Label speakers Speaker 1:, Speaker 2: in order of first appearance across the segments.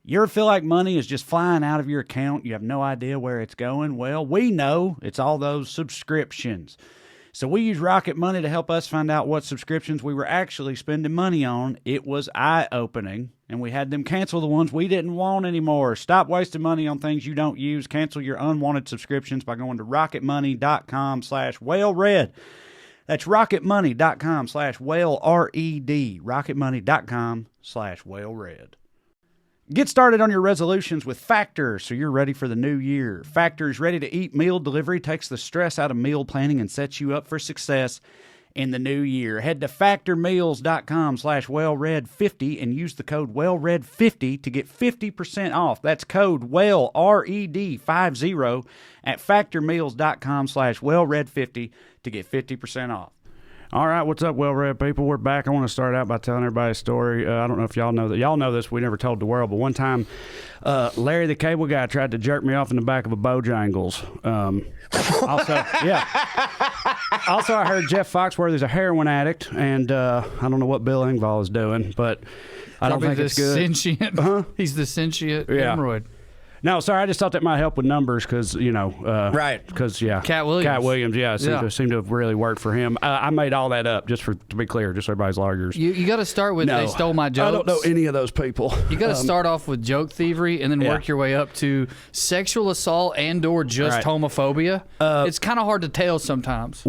Speaker 1: You ever feel like money is just flying out of your account? You have no idea where it's going? Well, we know it's all those subscriptions. So we use Rocket Money to help us find out what subscriptions we were actually spending money on. It was eye-opening, and we had them cancel the ones we didn't want anymore. Stop wasting money on things you don't use. Cancel your unwanted subscriptions by going to rocketmoney.com/WellRED. That's rocketmoney.com/WellRED. rocketmoney.com/WellRED. Get started on your resolutions with Factor so you're ready for the new year. Factor's ready-to-eat meal delivery takes the stress out of meal planning and sets you up for success in the new year. Head to factormeals.com/WellRED50 and use the code WellRED50 to get 50% off. That's code WellRED50 at factormeals.com/WellRED50 to get 50% off. All right, what's up, WellRED people? We're back. I want to start out by telling everybody a story. I don't know if y'all know that. Y'all know this. We never told the world, but one time, Larry the Cable Guy tried to jerk me off in the back of a Bojangles. Also, I heard Jeff Foxworthy's a heroin addict, and I don't know what Bill Engvall is doing, but I don't think it's good.
Speaker 2: Sentient.
Speaker 1: Uh-huh.
Speaker 2: He's the sentient hemorrhoid.
Speaker 1: No, sorry, I just thought that might help with numbers because,
Speaker 3: right.
Speaker 1: Because,
Speaker 2: Katt Williams.
Speaker 1: Katt Williams, seemed to have really worked for him. I made all that up, to be clear, just so everybody's lawyers.
Speaker 2: You got to start with they stole my jokes.
Speaker 1: I don't know any of those people.
Speaker 2: You got to start off with joke thievery and then work your way up to sexual assault and or just homophobia. It's kind of hard to tell sometimes.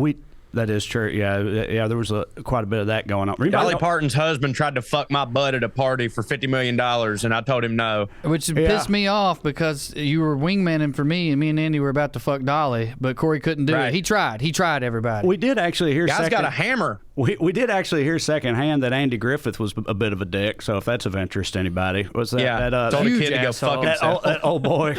Speaker 1: That is true. Yeah. There was quite a bit of that going on.
Speaker 3: Dolly Parton's husband tried to fuck my butt at a party for $50 million, and I told him no.
Speaker 2: Which pissed me off because you were wingmanning for me, and me and Andy were about to fuck Dolly, but Corey couldn't do it. He tried, everybody.
Speaker 1: We did actually hear.
Speaker 3: Guy's got a hammer.
Speaker 1: We did actually hear secondhand that Andy Griffith was a bit of a dick. So if that's of interest to anybody, was that
Speaker 3: told a kid to go fuck himself.
Speaker 1: That old boy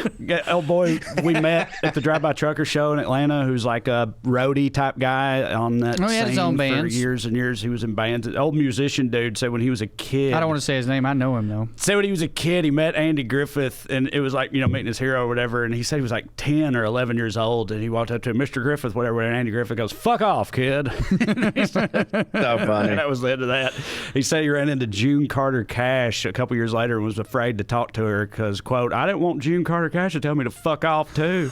Speaker 1: we met at the Drive By Trucker show in Atlanta, who's like a roadie type guy on that scene.
Speaker 2: He had his own bands
Speaker 1: for years and years. He was in bands. An old musician dude said when he was a kid.
Speaker 2: I don't want to say his name. I know him though.
Speaker 1: Said when he was a kid, he met Andy Griffith, and it was like meeting his hero or whatever. And he said he was like 10 or 11 years old, and he walked up to him, Mr. Griffith, whatever, and Andy Griffith goes, "Fuck off, kid."
Speaker 3: So funny.
Speaker 1: And that was the end of that. He said he ran into June Carter Cash a couple years later and was afraid to talk to her because, quote, "I didn't want June Carter Cash to tell me to fuck off too."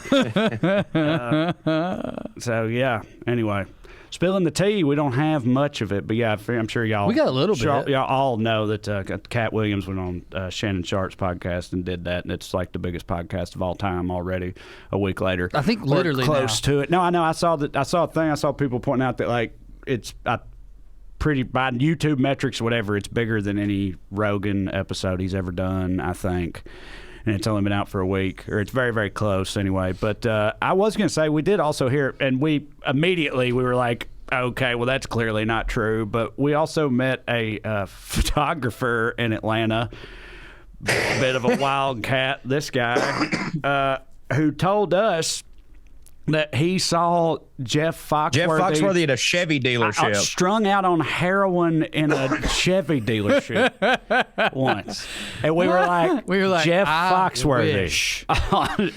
Speaker 1: So yeah. Anyway, spilling the tea. We don't have much of it, but yeah, I'm sure y'all.
Speaker 2: We got a little bit.
Speaker 1: Y'all all know that Katt Williams went on Shannon Sharpe's podcast and did that, and it's like the biggest podcast of all time already. A week later,
Speaker 2: I think literally
Speaker 1: close to it. No, I know. I saw a thing. I saw people pointing out that like it's pretty by YouTube metrics, whatever. It's bigger than any Rogan episode he's ever done, I think. And it's only been out for a week, or it's very, very close anyway. But I was going to say, we did also hear, and we were like, okay, well, that's clearly not true. But we also met a photographer in Atlanta, bit of a wild cat, this guy, who told us that he saw Jeff Foxworthy
Speaker 3: at a Chevy dealership.
Speaker 1: Strung out on heroin in a Chevy dealership once. And we were like, Jeff Foxworthy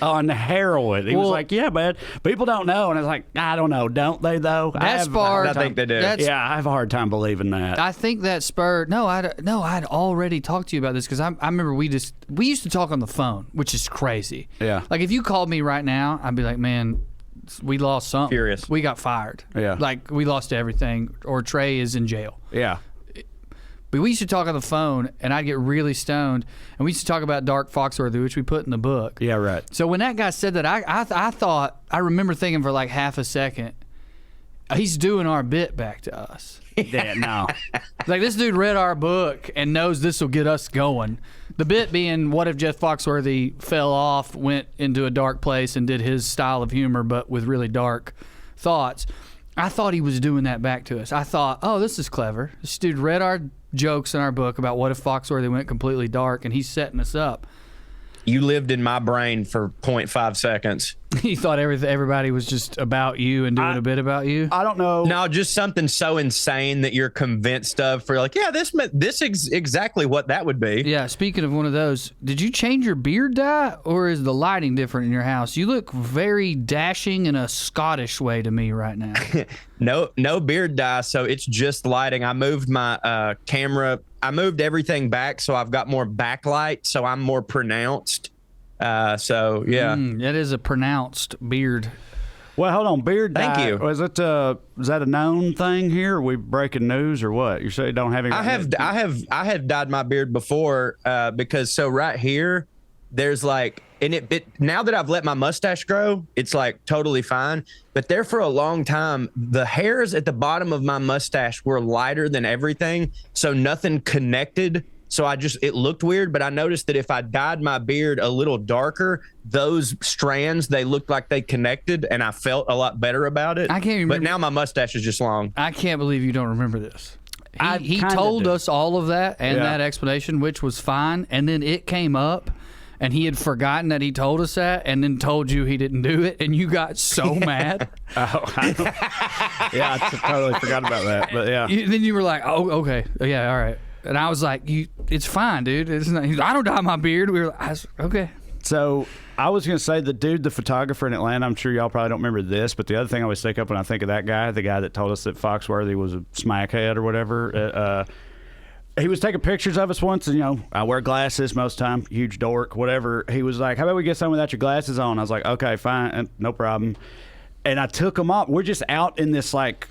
Speaker 1: on heroin. He was like, yeah, man, people don't know. And I was like, I don't know. Don't they, though?
Speaker 3: I think they do.
Speaker 1: Yeah, I have a hard time believing that.
Speaker 2: I think that spurred... I'd already talked to you about this because I remember we used to talk on the phone, which is crazy.
Speaker 1: Yeah.
Speaker 2: Like, if you called me right now, I'd be like, man... we lost something.
Speaker 3: Furious.
Speaker 2: We got fired.
Speaker 1: Yeah.
Speaker 2: Like, we lost everything, or Trey is in jail.
Speaker 1: Yeah.
Speaker 2: But we used to talk on the phone, and I'd get really stoned, and we used to talk about Dark Foxworthy, which we put in the book.
Speaker 1: Yeah, right.
Speaker 2: So when that guy said that, I remember thinking for like half a second, he's doing our bit back to us.
Speaker 1: Yeah, no.
Speaker 2: Like, this dude read our book and knows this will get us going. The bit being, what if Jeff Foxworthy fell off, went into a dark place, and did his style of humor, but with really dark thoughts. I thought he was doing that back to us. I thought, oh, this is clever. This dude read our jokes in our book about what if Foxworthy went completely dark, and he's setting us up.
Speaker 3: You lived in my brain for 0.5 seconds.
Speaker 2: You thought everybody was just about you and doing a bit about you?
Speaker 1: I don't know.
Speaker 3: No, just something so insane that you're convinced of. For like, yeah, this is exactly what that would be.
Speaker 2: Yeah. Speaking of one of those, did you change your beard dye, or is the lighting different in your house? You look very dashing in a Scottish way to me right now.
Speaker 3: No beard dye, so it's just lighting. I moved my camera. I moved everything back, so I've got more backlight, so I'm more pronounced. So yeah,
Speaker 2: That is a pronounced beard.
Speaker 1: Well, hold on, beard dye.
Speaker 3: Thank you.
Speaker 1: Was it? Is that a known thing here? Are we breaking news or what? You say you don't have any.
Speaker 3: I have dyed my beard before because so right here, there's like, and it now that I've let my mustache grow, it's like totally fine. But there for a long time, the hairs at the bottom of my mustache were lighter than everything, so nothing connected. So it looked weird, but I noticed that if I dyed my beard a little darker, those strands, they looked like they connected, and I felt a lot better about it.
Speaker 2: I can't remember.
Speaker 3: But now my mustache is just long.
Speaker 2: I can't believe you don't remember this. He
Speaker 1: kinda
Speaker 2: told
Speaker 1: do.
Speaker 2: us all of that and that explanation, which was fine, and then it came up, and he had forgotten that he told us that, and then told you he didn't do it, and you got so mad.
Speaker 1: Yeah, I totally forgot about that. But yeah.
Speaker 2: Then you were like, "Oh, okay, yeah, all right." And I was like, "It's fine, dude. It's not, I don't dye my beard." We were like, "Okay."
Speaker 1: So I was going to say the photographer in Atlanta, I'm sure y'all probably don't remember this, but the other thing I always think up when I think of that guy, the guy that told us that Foxworthy was a smackhead or whatever, he was taking pictures of us once, and, I wear glasses most of the time, huge dork, whatever. He was like, how about we get some without your glasses on? I was like, okay, fine, no problem. And I took them off. We're just out in this, like,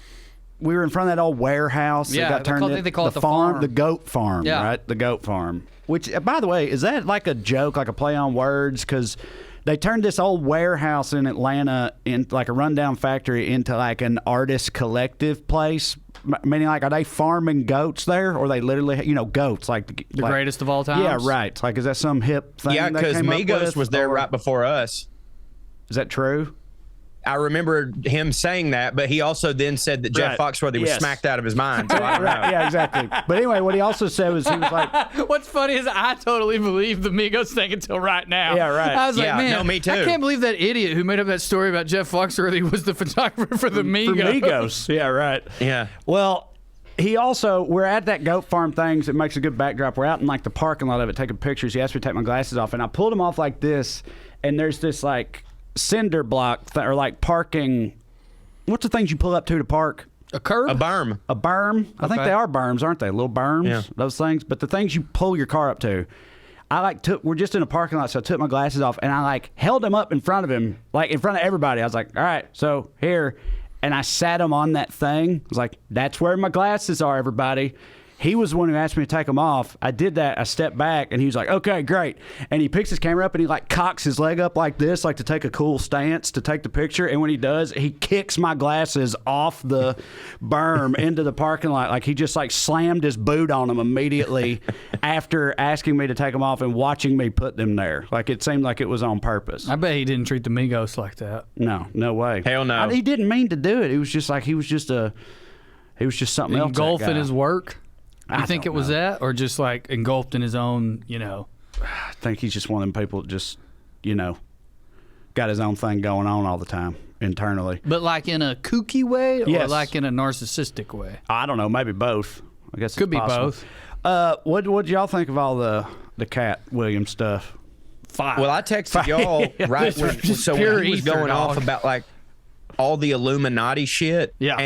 Speaker 1: we were in front of that old warehouse.
Speaker 2: Yeah,
Speaker 1: that got turned
Speaker 2: they call it the
Speaker 1: farm,
Speaker 2: farm.
Speaker 1: the goat farm,
Speaker 2: Yeah.
Speaker 1: right? The goat farm. Which, by the way, is that like a joke, like a play on words? Because they turned this old warehouse in Atlanta, in like a rundown factory, into like an artist collective place. Meaning, like, are they farming goats there, or are they literally, goats, like
Speaker 2: The greatest of all times?
Speaker 1: Yeah, right. Like, is that some hip thing?
Speaker 3: Yeah,
Speaker 1: they
Speaker 3: because
Speaker 1: came up
Speaker 3: Migos
Speaker 1: with,
Speaker 3: was there
Speaker 1: or-
Speaker 3: right before us.
Speaker 1: Is that true?
Speaker 3: I remember him saying that, but he also then said that Jeff
Speaker 1: Right.
Speaker 3: Foxworthy was
Speaker 1: Yes.
Speaker 3: smacked out of his mind. So I don't know.
Speaker 1: Right, yeah, exactly. But anyway, what he also said was he was like,
Speaker 2: What's funny is I totally believed the Migos thing until right now.
Speaker 1: Yeah, right.
Speaker 2: I was like,
Speaker 3: Yeah,
Speaker 2: man,
Speaker 3: no, me too.
Speaker 2: I can't believe that idiot who made up that story about Jeff Foxworthy was the photographer for the Migos.
Speaker 1: for Migos. Yeah, right.
Speaker 3: Yeah.
Speaker 1: Well, we're at that goat farm thing, so it makes a good backdrop. We're out in like the parking lot of it taking pictures. He asked me to take my glasses off, and I pulled them off like this, and there's this like cinder block or like parking. What's the things you pull up to park?
Speaker 2: A curb?
Speaker 3: A berm.
Speaker 1: A berm. I think
Speaker 2: Okay.
Speaker 1: they are berms, aren't they? Little berms,
Speaker 3: Yeah.
Speaker 1: those things. But the things you pull your car up to. We're just in a parking lot, so I took my glasses off, and I like held them up in front of him, like in front of everybody. I was like, all right, so here. And I sat him on that thing. I was like, that's where my glasses are, everybody. He was the one who asked me to take them off. I did that. I stepped back, and he was like, okay, great. And he picks his camera up, and he like cocks his leg up like this, like to take a cool stance to take the picture. And when he does, he kicks my glasses off the berm into the parking lot. Like he just like slammed his boot on them immediately after asking me to take them off and watching me put them there. Like it seemed like it was on purpose.
Speaker 2: I bet he didn't treat the Migos like that.
Speaker 1: No way.
Speaker 3: Hell no.
Speaker 1: He didn't mean to do it. It was just like he was just something else.
Speaker 2: Engulfed
Speaker 1: that
Speaker 2: in
Speaker 1: guy.
Speaker 2: his work? You
Speaker 1: I
Speaker 2: think it
Speaker 1: don't
Speaker 2: was
Speaker 1: know.
Speaker 2: that? Or just like engulfed in his own,
Speaker 1: I think he's just one of them people that just, got his own thing going on all the time internally.
Speaker 2: But like in a kooky way or
Speaker 1: Yes.
Speaker 2: like in a narcissistic way?
Speaker 1: I don't know, maybe both. I guess
Speaker 2: Could
Speaker 1: it's
Speaker 2: be
Speaker 1: possible.
Speaker 2: both.
Speaker 1: What y'all think of all the Katt Williams stuff?
Speaker 2: Fire.
Speaker 3: Well, I texted y'all right
Speaker 2: This was
Speaker 3: when,
Speaker 2: just
Speaker 3: so
Speaker 2: pure
Speaker 3: when he was
Speaker 2: ether,
Speaker 3: going off
Speaker 2: dog.
Speaker 3: about like all the Illuminati shit.
Speaker 1: Yeah.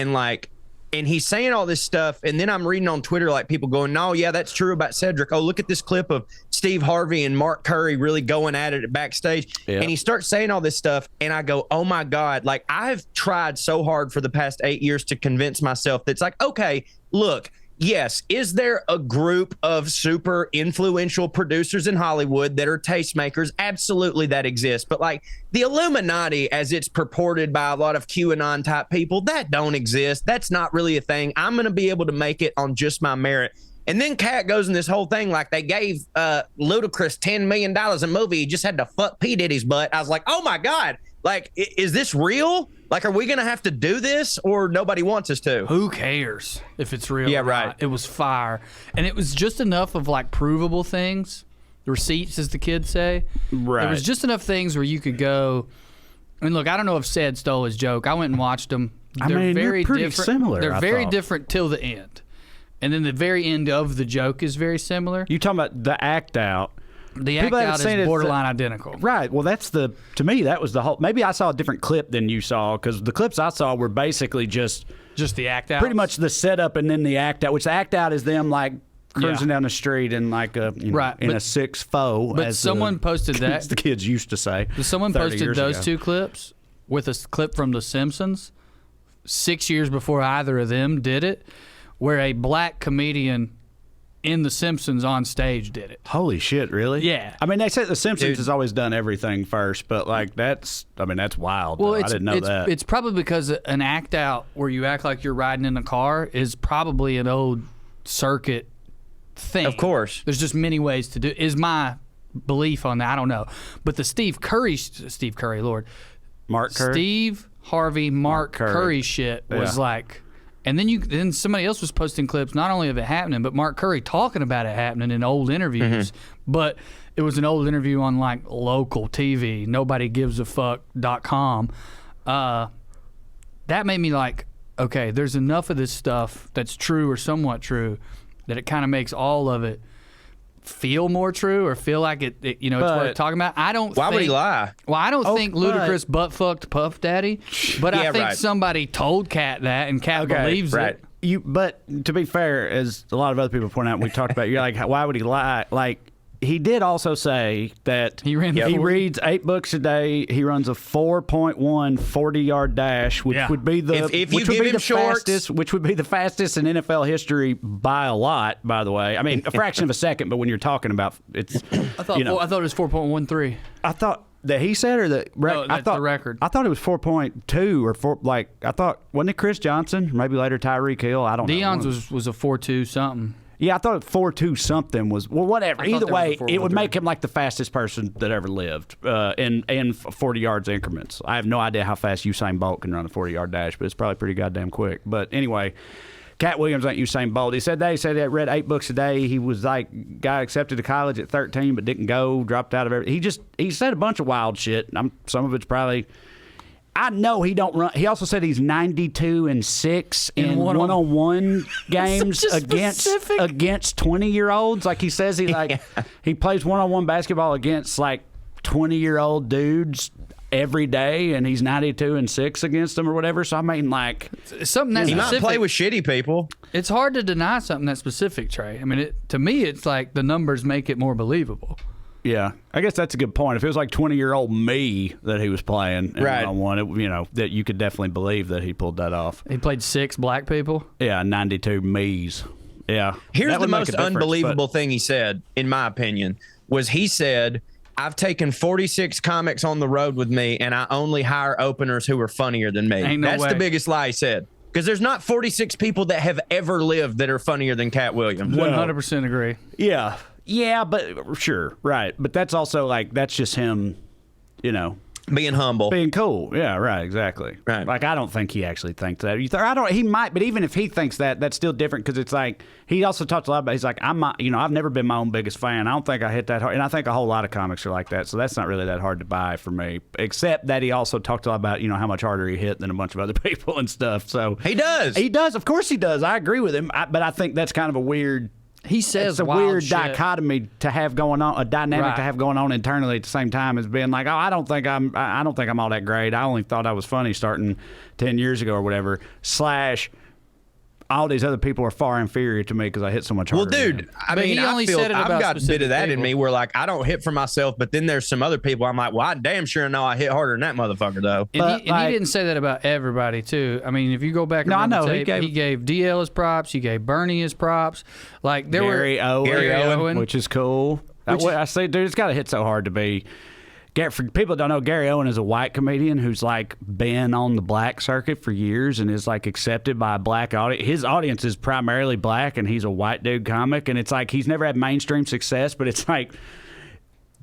Speaker 3: And he's saying all this stuff, and then I'm reading on Twitter like people going, "No, yeah, that's true about Cedric. Oh, look at this clip of Steve Harvey and Mark Curry really going at it backstage."
Speaker 1: Yeah.
Speaker 3: And he starts saying all this stuff, and I go, "Oh my God!" Like I've tried so hard for the past 8 years to convince myself that it's like, okay, look. Yes, is there a group of super influential producers in Hollywood that are tastemakers? Absolutely, that exists. But like the Illuminati, as it's purported by a lot of QAnon type people, that don't exist. That's not really a thing. I'm going to be able to make it on just my merit. And then Katt goes in this whole thing like they gave Ludacris $10 million a movie. He just had to fuck P. Diddy's butt. I was like, oh my God, like, is this real? Like, are we going to have to do this or nobody wants us to?
Speaker 2: Who cares if it's real?
Speaker 3: Yeah,
Speaker 2: or
Speaker 3: right.
Speaker 2: not? It was fire. And it was just enough of like provable things, receipts, as the kids say.
Speaker 1: Right.
Speaker 2: There was just enough things where you could go, And look, I don't know if Sed stole his joke. I went and watched them.
Speaker 1: They're
Speaker 2: very
Speaker 1: pretty
Speaker 2: different.
Speaker 1: similar.
Speaker 2: They're
Speaker 1: I
Speaker 2: very
Speaker 1: thought.
Speaker 2: different till the end. And then the very end of the joke is very similar.
Speaker 1: You talking about the act out?
Speaker 2: The act
Speaker 1: People haven't
Speaker 2: out
Speaker 1: seen
Speaker 2: is
Speaker 1: it,
Speaker 2: borderline identical.
Speaker 1: Right. Well, to me, that was the whole. Maybe I saw a different clip than you saw because the clips I saw were basically just
Speaker 2: the act out.
Speaker 1: pretty much the setup and then the act out, which the act out is them like cruising down the street in like a a 6 foe.
Speaker 2: But someone posted that.
Speaker 1: As the kids used to say.
Speaker 2: Someone
Speaker 1: 30
Speaker 2: posted
Speaker 1: years
Speaker 2: those
Speaker 1: ago.
Speaker 2: 2 clips with a clip from The Simpsons 6 years before either of them did it, where a black comedian in The Simpsons on stage did it.
Speaker 1: Holy shit! Really?
Speaker 2: Yeah.
Speaker 1: I mean, they say The Simpsons
Speaker 3: Dude.
Speaker 1: has always done everything first, but like that's wild.
Speaker 2: Well,
Speaker 1: I didn't know that.
Speaker 2: It's probably because an act out where you act like you're riding in a car is probably an old circuit thing.
Speaker 3: Of course.
Speaker 2: There's just many ways to do. Is my belief on that. I don't know, but the Steve Curry, Lord,
Speaker 1: Mark Curry.
Speaker 2: Steve Harvey, Mark Curry shit was
Speaker 1: Yeah.
Speaker 2: like. And then somebody else was posting clips not only of it happening, but Mark Curry talking about it happening in old interviews. But it was an old interview on like local TV, nobodygivesaffuck.com. That made me like, okay, there's enough of this stuff that's true or somewhat true that it kind of makes all of it feel more true or feel like it's worth talking about. I don't
Speaker 3: Why
Speaker 2: think,
Speaker 3: would he lie?
Speaker 2: Well, I don't think
Speaker 1: but-
Speaker 2: Ludacris butt fucked Puff Daddy, but I
Speaker 3: Yeah,
Speaker 2: think
Speaker 3: right.
Speaker 2: somebody told Katt that, and Katt believes
Speaker 3: right.
Speaker 2: it.
Speaker 1: But to be fair, as a lot of other people point out, we talked about, you're like, why would he lie? Like, he did also say that
Speaker 2: He ran the
Speaker 1: he
Speaker 2: 40.
Speaker 1: reads 8 books a day. He runs a 4.1 40-yard dash, which
Speaker 2: Yeah.
Speaker 1: would be the
Speaker 3: If you
Speaker 1: which would
Speaker 3: give
Speaker 1: be
Speaker 3: him
Speaker 1: the
Speaker 3: shorts-
Speaker 1: fastest, which would be the fastest in NFL history by a lot. By the way, I mean a fraction of a second, but when you're talking about it's,
Speaker 2: I thought it was 4.13.
Speaker 1: I thought that he said or that
Speaker 2: No, that's the record.
Speaker 1: I thought it was 4.2 or 4. Like I thought, wasn't it Chris Johnson? Maybe later Tyreek Hill. I don't know.
Speaker 2: Deion's was a 4.2 something.
Speaker 1: Yeah, I thought 4.2 something was whatever.
Speaker 2: I thought
Speaker 1: Either
Speaker 2: there was
Speaker 1: way,
Speaker 2: a 4.13.
Speaker 1: it would make him like the fastest person that ever lived in 40 yards increments. I have no idea how fast Usain Bolt can run a 40-yard dash, but it's probably pretty goddamn quick. But anyway, Katt Williams ain't Usain Bolt. He said he read 8 books a day. He was like got accepted to college at 13, but didn't go. Dropped out of everything. He said a bunch of wild shit. Some of it's probably. I know he don't run. He also said he's 92-6 in one-on-one games against 20-year-olds. Like he says he plays one-on-one basketball against like 20-year-old dudes every day, and he's 92-6 against them or whatever. So I mean, like
Speaker 2: Something that
Speaker 3: He might
Speaker 2: specific.
Speaker 3: play with shitty people.
Speaker 2: It's hard to deny something that specific, Trey. I mean, to me, it's like the numbers make it more believable.
Speaker 1: yeah, I guess that's a good point. If it was like 20-year-old me that he was playing in
Speaker 3: Right.
Speaker 1: one-on-one, that you could definitely believe that he pulled that off.
Speaker 2: He played 6 black people.
Speaker 1: Yeah, 92 me's. Yeah.
Speaker 3: Here's
Speaker 1: That
Speaker 3: the
Speaker 1: would make
Speaker 3: most
Speaker 1: a difference,
Speaker 3: unbelievable
Speaker 1: but-
Speaker 3: thing he said, in my opinion, was he said, I've taken 46 comics on the road with me, and I only hire openers who are funnier than me.
Speaker 2: Ain't no
Speaker 3: That's
Speaker 2: way.
Speaker 3: the biggest lie he said. Because there's not 46 people that have ever lived that are funnier than Katt Williams.
Speaker 2: 100% agree.
Speaker 1: Yeah. Yeah, but sure, right. But that's also like that's just him,
Speaker 3: Being humble.
Speaker 1: being cool. Yeah, right, exactly.
Speaker 3: Right.
Speaker 1: Like I don't think he actually thinks that. I don't. He might, but even if he thinks that, that's still different because it's like he also talks a lot about. He's like, I've never been my own biggest fan. I don't think I hit that hard, and I think a whole lot of comics are like that. So that's not really that hard to buy for me. Except that he also talked a lot about how much harder he hit than a bunch of other people and stuff. So
Speaker 3: He does.
Speaker 1: He does. Of course he does. I agree with him. But I think that's kind of a weird.
Speaker 2: He says
Speaker 1: It's a
Speaker 2: wild
Speaker 1: weird
Speaker 2: shit.
Speaker 1: dichotomy to have going on, a dynamic
Speaker 2: Right.
Speaker 1: to have going on internally at the same time as being like, I don't think I'm all that great. I only thought I was funny starting 10 years ago or whatever. / all these other people are far inferior to me because I hit so much
Speaker 3: Well,
Speaker 1: harder. than
Speaker 3: dude,
Speaker 1: them.
Speaker 3: I
Speaker 2: But
Speaker 3: mean,
Speaker 2: he only
Speaker 3: I feel
Speaker 2: said it
Speaker 3: I've
Speaker 2: about
Speaker 3: got a bit
Speaker 2: specific
Speaker 3: of that in
Speaker 2: people.
Speaker 3: me where, like, I don't hit for myself, but then there's some other people I'm like, well, I damn sure know I hit harder than that motherfucker, though.
Speaker 2: And he didn't say that about everybody, too. I mean, if you go back and
Speaker 1: No, I
Speaker 2: run the
Speaker 1: know. He
Speaker 2: tape, he gave DL his props. He gave Bernie his props. Like, there
Speaker 1: Gary
Speaker 2: were
Speaker 1: Owen,
Speaker 2: Owen.
Speaker 1: which is cool. I say, dude, it's got to hit so hard to be. For people that don't know, Gary Owen is a white comedian who's like been on the black circuit for years and is like accepted by a black audience. His audience is primarily black, and he's a white dude comic. And it's like he's never had mainstream success, but it's like,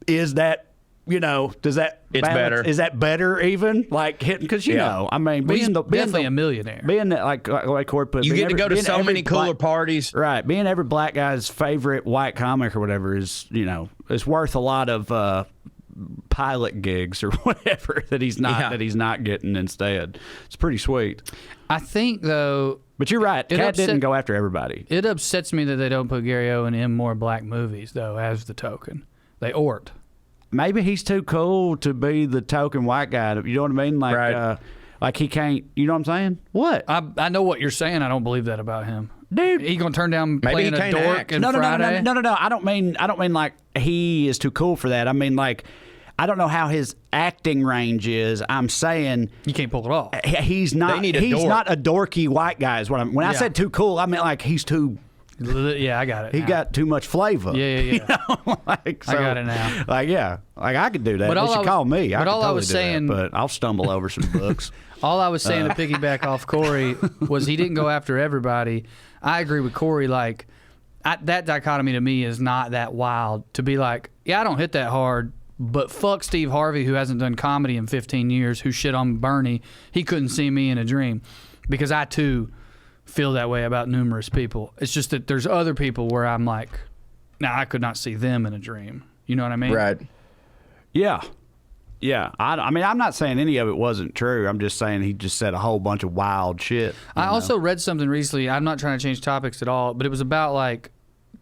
Speaker 1: is that does that
Speaker 3: It's
Speaker 1: balance-
Speaker 3: better.
Speaker 1: Is that better even like hitting? Because I mean,
Speaker 2: But he's
Speaker 1: being
Speaker 2: definitely a millionaire.
Speaker 1: being that like Corey put,
Speaker 3: You
Speaker 1: being
Speaker 3: get to go to
Speaker 1: being
Speaker 3: so
Speaker 1: every
Speaker 3: many cooler
Speaker 1: black-
Speaker 3: parties.
Speaker 1: Right. Being every black guy's favorite white comic or whatever is, it's worth a lot of pilot gigs or whatever that he's not getting instead. It's pretty sweet.
Speaker 2: I think though.
Speaker 1: But you're right. Katt didn't go after everybody.
Speaker 2: It upsets me that they don't put Gary Owen in more black movies though, as the token. They ought.
Speaker 1: Maybe he's too cool to be the token white guy. You know what I mean? Like,
Speaker 3: right.
Speaker 1: Like he can't. You know what I'm saying? What?
Speaker 2: I know what you're saying. I don't believe that about him.
Speaker 1: Dude,
Speaker 2: he gonna turn down
Speaker 3: maybe
Speaker 2: playing a dork and
Speaker 1: no,
Speaker 2: Friday?
Speaker 1: No. I don't mean like he is too cool for that. I mean like I don't know how his acting range is. I'm saying
Speaker 2: you can't pull it off.
Speaker 1: He's not. He's not a dorky white guy. Is what I'm. When I said too cool, I meant like he's too.
Speaker 2: Yeah, I got it.
Speaker 1: He got too much flavor.
Speaker 2: Yeah.
Speaker 1: You know? Like, so,
Speaker 2: I got it now.
Speaker 1: Like like I could do that.
Speaker 2: But
Speaker 1: They should call me. I could totally do
Speaker 2: saying,
Speaker 1: that, but I'll stumble over some books.
Speaker 2: All I was saying to piggyback off Corey was he didn't go after everybody. I agree with Corey. Like that dichotomy to me is not that wild. To be like, yeah, I don't hit that hard, but fuck Steve Harvey, who hasn't done comedy in 15 years, who shit on Bernie. He couldn't see me in a dream, because I too feel that way about numerous people. It's just that there's other people where I'm like, nah, I could not see them in a dream. You know what I mean?
Speaker 3: Right.
Speaker 1: Yeah. Yeah. I mean, I'm not saying any of it wasn't true. I'm just saying he just said a whole bunch of wild shit.
Speaker 2: I also read something recently. I'm not trying to change topics at all, but it was about like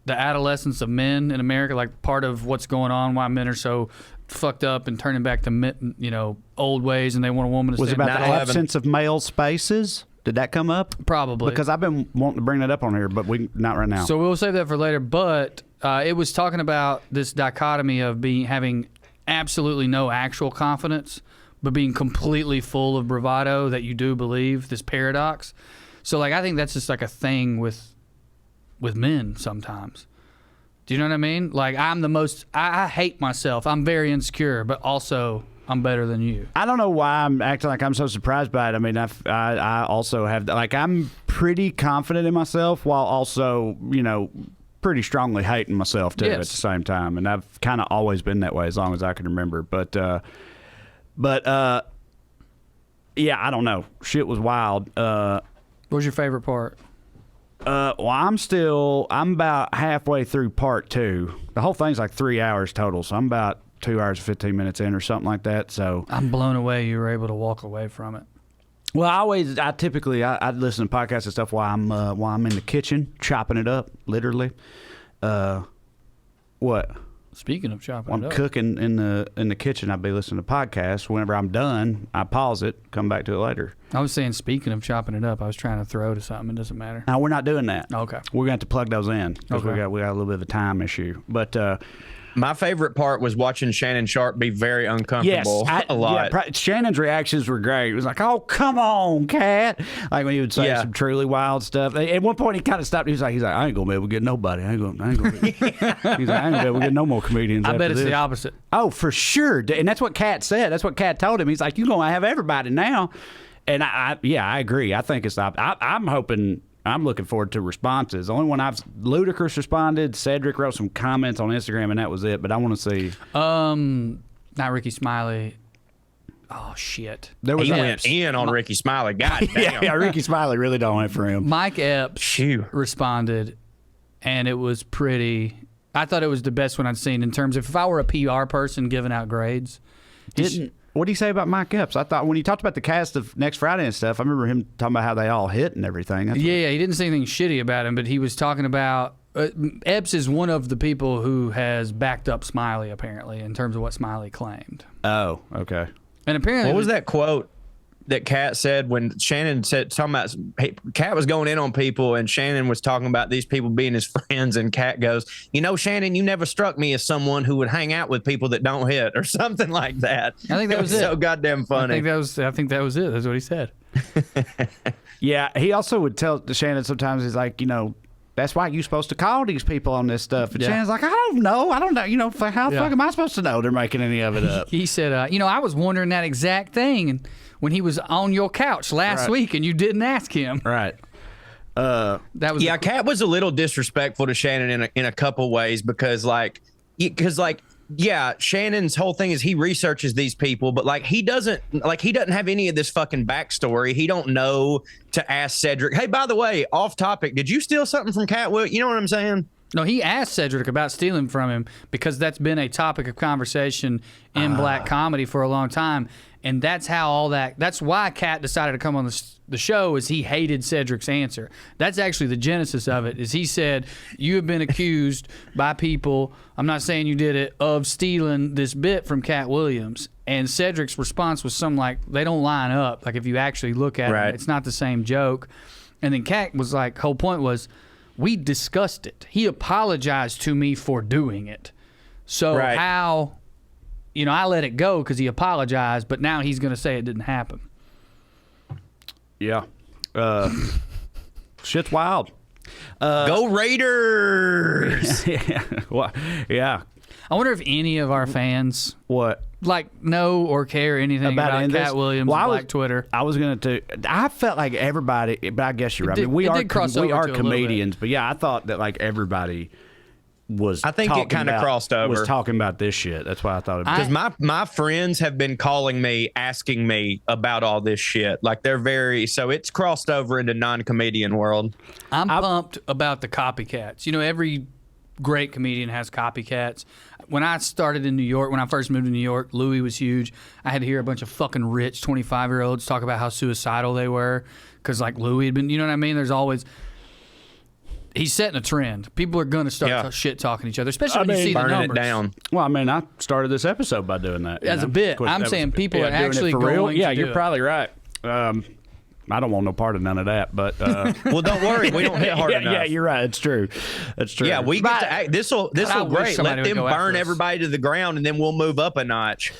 Speaker 2: the adolescence of men in America, like part of what's going on, why men are so fucked up and turning back to old ways, and they want a woman to
Speaker 1: was
Speaker 2: stay.
Speaker 1: About the absence of male spaces? Did that come up?
Speaker 2: Probably.
Speaker 1: Because I've been wanting to bring that up on here, but not right now.
Speaker 2: So we'll save that for later. But it was talking about this dichotomy of having absolutely no actual confidence, but being completely full of bravado that you do believe, this paradox. So like I think that's just like a thing with men sometimes. Do you know what I mean? Like I hate myself. I'm very insecure, but also I'm better than you.
Speaker 1: I don't know why I'm acting like I'm so surprised by it. I mean, I also have, like, I'm pretty confident in myself while also, pretty strongly hating myself too at the same time. And I've kind of always been that way as long as I can remember. But yeah, I don't know. Shit was wild.
Speaker 2: What was your favorite part?
Speaker 1: Well, I'm about halfway through part 2. The whole thing's like 3 hours total, so I'm about 2 hours and 15 minutes in or something like that. So
Speaker 2: I'm blown away you were able to walk away from it.
Speaker 1: Well, I typically listen to podcasts and stuff while I'm in the kitchen chopping it up, literally. What?
Speaker 2: Speaking of chopping
Speaker 1: when
Speaker 2: it
Speaker 1: I'm
Speaker 2: up,
Speaker 1: cooking in the kitchen, I'll be listening to podcasts. Whenever I'm done, I pause it, come back to it later.
Speaker 2: I was saying, speaking of chopping it up, I was trying to throw to something. It doesn't matter.
Speaker 1: No, we're not doing that.
Speaker 2: Okay.
Speaker 1: We're going to have to plug those in because we got a little bit of a time issue. But
Speaker 3: my favorite part was watching Shannon Sharpe be very uncomfortable a lot.
Speaker 1: Yeah, Shannon's reactions were great. It was like, "Oh, come on, Katt!" Like when he would say some truly wild stuff. At one point, he kind of stopped. He's like, "I ain't gonna be able to get nobody. I ain't gonna." He's like, "I ain't gonna be able to get no more comedians."
Speaker 2: I bet it's
Speaker 1: this.
Speaker 2: the opposite.
Speaker 1: Oh, for sure, and that's what Katt said. That's what Katt told him. He's like, "You're gonna have everybody now," and I agree. I think it's the opposite. I'm hoping. I'm looking forward to responses. The only one Ludacris responded. Cedric wrote some comments on Instagram, and that was it. But I want to see.
Speaker 2: Not Ricky Smiley. Oh shit!
Speaker 3: He went in on Ricky Smiley. God damn.
Speaker 1: yeah, Ricky Smiley really don't went for him.
Speaker 2: Mike Epps responded, and it was pretty. I thought it was the best one I'd seen in terms of if I were a PR person giving out grades.
Speaker 1: What did he say about Mike Epps? I thought when he talked about the cast of Next Friday and stuff, I remember him talking about how they all hit and everything.
Speaker 2: Yeah, he didn't say anything shitty about him, but he was talking about Epps is one of the people who has backed up Smiley, apparently, in terms of what Smiley claimed.
Speaker 1: Oh, okay.
Speaker 2: And apparently,
Speaker 3: what was that quote that Katt said when Shannon said talking about Katt was going in on people and Shannon was talking about these people being his friends, and Katt goes, Shannon, you never struck me as someone who would hang out with people that don't hit, or something like that.
Speaker 2: I think that was it.
Speaker 3: So goddamn funny.
Speaker 2: I think that was it. That's what he said.
Speaker 1: Yeah, he also would tell Shannon sometimes, he's like, that's why you're supposed to call these people on this stuff. And Shannon's like, I don't know. How the fuck am I supposed to know they're making any of it up?
Speaker 2: He said, I was wondering that exact thing. And when he was on your couch last week and you didn't ask him.
Speaker 1: Right.
Speaker 3: Katt was a little disrespectful to Shannon in a couple ways because Shannon's whole thing is he researches these people, but he doesn't have any of this fucking backstory. He don't know to ask Cedric, hey, by the way, off topic, did you steal something from Katt Williams? You know what I'm saying?
Speaker 2: No, he asked Cedric about stealing from him because that's been a topic of conversation in black comedy for a long time. And that's how that's why Katt decided to come on the show, is he hated Cedric's answer. That's actually the genesis of it, is he said, you have been accused by people, I'm not saying you did it, of stealing this bit from Katt Williams. And Cedric's response was something like, they don't line up. Like, if you actually look at it, it's not the same joke. And then Katt was like, whole point was, we discussed it. He apologized to me for doing it. So how, I let it go because he apologized, but now he's going to say it didn't happen.
Speaker 1: Yeah. Shit's wild.
Speaker 3: Go Raiders!
Speaker 1: Yeah. Well, yeah.
Speaker 2: I wonder if any of our fans know or care anything about Katt Williams on Black Twitter.
Speaker 1: I was going to. I felt like everybody, but I guess you're right. We are comedians, but yeah, I thought that like everybody was.
Speaker 3: I think it kind of crossed over.
Speaker 1: Was talking about this shit. That's why I thought
Speaker 3: because my friends have been calling me, asking me about all this shit. Like so it's crossed over into non-comedian world.
Speaker 2: I'm pumped about the copycats. Every great comedian has copycats. When I started in New York, when I first moved to New York, Louis was huge. I had to hear a bunch of fucking rich 25-year-olds talk about how suicidal they were because, like, Louis had been, you know what I mean? There's always... He's setting a trend. People are going to start shit talking to each other, especially when you see the numbers.
Speaker 3: It down.
Speaker 1: Well, I started this episode by doing that.
Speaker 2: As a bit. I'm saying people are actually going to
Speaker 1: Yeah, you're probably right. I don't want no part of none of that, but
Speaker 3: well, don't worry, we don't hit hard enough.
Speaker 1: Yeah, you're right. It's true.
Speaker 3: Yeah, we get to act. This will great. Let them burn everybody to the ground, and then we'll move up a notch.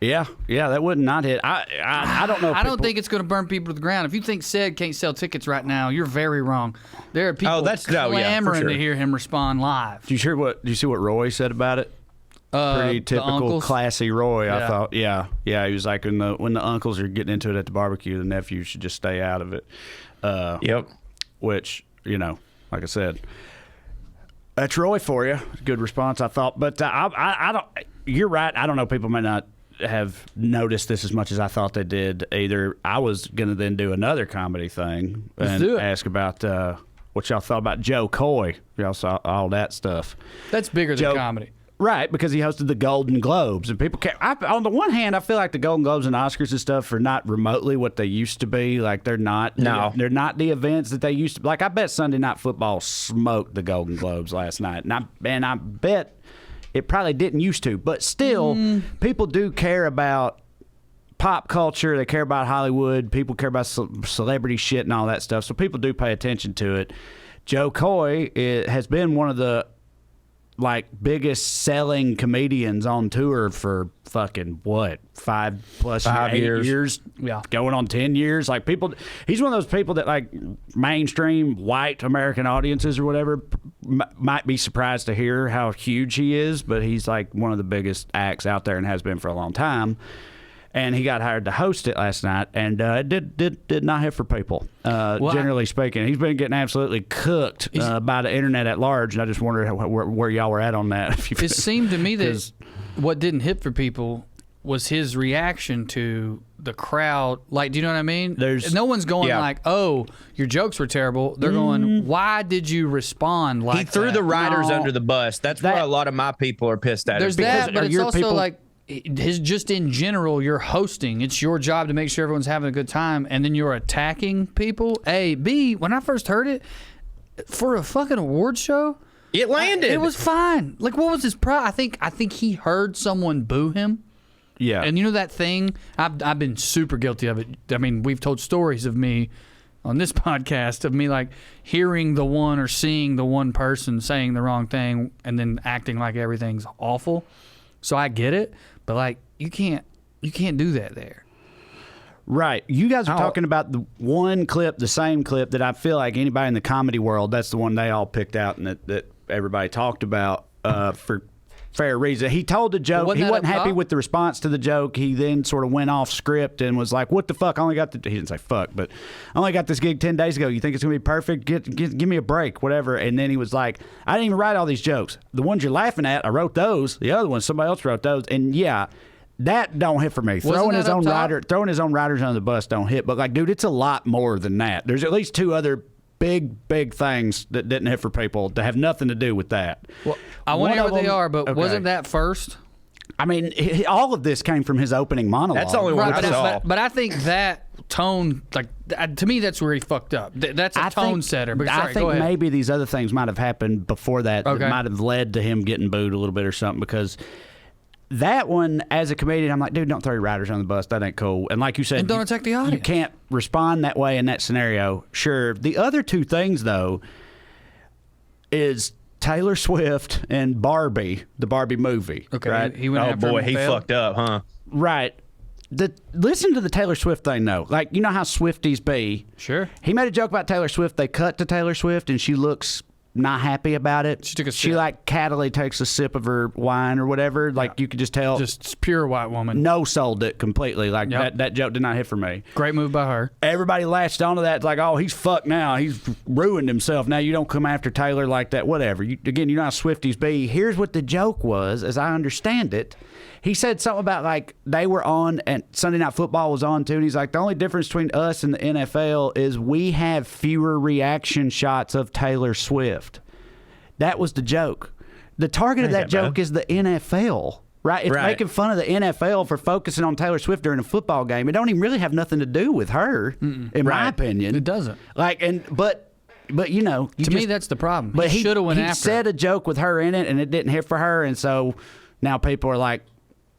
Speaker 1: Yeah, that would not hit. I don't know.
Speaker 2: I don't think it's going to burn people to the ground. If you think Ced can't sell tickets right now, you're very wrong. There are people clamoring to hear him respond live.
Speaker 1: Do you see what Roy said about it? Pretty typical classy Roy, I thought. Yeah. He was like, when the uncles are getting into it at the barbecue, the nephews should just stay out of it.
Speaker 3: Yep.
Speaker 1: Which, like I said, that's Roy for you. Good response, I thought. But I don't. You're right. I don't know. People may not have noticed this as much as I thought they did either. I was going to then do another comedy thing and ask about what y'all thought about Joe Coy. Y'all saw all that stuff.
Speaker 2: That's bigger than comedy.
Speaker 1: Right, because he hosted the Golden Globes, and people on the one hand, I feel like the Golden Globes and Oscars and stuff are not remotely what they used to be. Like they're not.
Speaker 3: No,
Speaker 1: they're not the events that they used to. Like I bet Sunday Night Football smoked the Golden Globes last night, and I bet it probably didn't used to. But still, people do care about pop culture. They care about Hollywood. People care about celebrity shit and all that stuff. So people do pay attention to it. Joe Coy has been one of the biggest selling comedians on tour for fucking 5+ years, going on 10 years. Like he's one of those people that mainstream white American audiences or whatever might be surprised to hear how huge he is, but he's like one of the biggest acts out there and has been for a long time. And he got hired to host it last night, and it did not hit for people. Generally speaking, he's been getting absolutely cooked by the internet at large, and I just wondered where y'all were at on that.
Speaker 2: It seemed to me that what didn't hit for people was his reaction to the crowd. Like, do you know what I mean? No one's going "Oh, your jokes were terrible." They're going, "Why did you respond like that?"
Speaker 3: He threw the writers under the bus. That's why a lot of my people are pissed at him.
Speaker 2: There's that, but it's also like. Just in general, you're hosting. It's your job to make sure everyone's having a good time, and then you're attacking people. A, B, when I first heard it, for a fucking award show,
Speaker 3: it landed.
Speaker 2: It was fine. Like, what was his I think he heard someone boo him.
Speaker 1: Yeah.
Speaker 2: And you know that thing? I've been super guilty of it. I mean, we've told stories of me on this podcast of me hearing the one or seeing the one person saying the wrong thing and then acting like everything's awful. So I get it. But you can't do that there.
Speaker 1: Right. You guys are talking about the one clip, the same clip that I feel like anybody in the comedy world, that's the one they all picked out and that everybody talked about for fair reason. He told the joke. He wasn't happy with the response to the joke. He then sort of went off script and was like, "What the fuck? I only got he didn't say fuck, but I only got this gig 10 days ago. You think it's going to be perfect? Give me a break, whatever." And then he was like, "I didn't even write all these jokes. The ones you're laughing at, I wrote those. The other ones, somebody else wrote those." And yeah, that don't hit for me. Throwing his own writers under the bus don't hit. But dude, it's a lot more than that. There's at least two other big things that didn't hit for people that have nothing to do with that.
Speaker 2: Well, I want to hear what they are, but
Speaker 1: okay.
Speaker 2: wasn't that first?
Speaker 1: I mean, all of this came from his opening monologue.
Speaker 3: That's the only one I saw.
Speaker 2: But I think that tone, like, to me, that's where he fucked up. That's a tone setter. But sorry,
Speaker 1: I think maybe these other things might have happened before that.
Speaker 2: Okay.
Speaker 1: That might have led to him getting booed a little bit or something, because that one, as a comedian, I'm like, dude, don't throw your writers on the bus. That ain't cool. And like you said,
Speaker 2: And don't attack the audience.
Speaker 1: You can't respond that way in that scenario. Sure. The other two things, though, is Taylor Swift and Barbie, the Barbie movie.
Speaker 2: Okay,
Speaker 1: right?
Speaker 2: he went
Speaker 3: Oh
Speaker 2: after
Speaker 3: boy,
Speaker 2: him and
Speaker 3: he
Speaker 2: failed.
Speaker 3: fucked up, huh?
Speaker 1: Right. Listen to the Taylor Swift thing, though. Like, you know how Swifties be.
Speaker 2: Sure.
Speaker 1: He made a joke about Taylor Swift. They cut to Taylor Swift, and she looks not happy about it.
Speaker 2: She took a
Speaker 1: She
Speaker 2: sip.
Speaker 1: like cattily takes a sip of her wine or whatever. Like, you could just tell.
Speaker 2: Just pure white woman.
Speaker 1: No sold it completely. Like,
Speaker 2: Yep.
Speaker 1: that joke did not hit for me.
Speaker 2: Great move by her.
Speaker 1: Everybody latched onto that. It's like, oh, he's fucked now. He's ruined himself. Now you don't come after Taylor like that. Whatever. Again, you know how Swifties be. Here's what the joke was, as I understand it. He said something about, like, they were on, and Sunday Night Football was on too, and he's like, the only difference between us and the NFL is we have fewer reaction shots of Taylor Swift. That was the joke. The target of that joke is the NFL, right? It's making fun of the NFL for focusing on Taylor Swift during a football game. It don't even really have nothing to do with her, in my opinion.
Speaker 2: It doesn't.
Speaker 1: Like, but you know,
Speaker 2: To me, that's the problem.
Speaker 1: But
Speaker 2: he should have went
Speaker 1: he
Speaker 2: after
Speaker 1: said
Speaker 2: her.
Speaker 1: a joke with her in it, and it didn't hit for her, and so now people are like,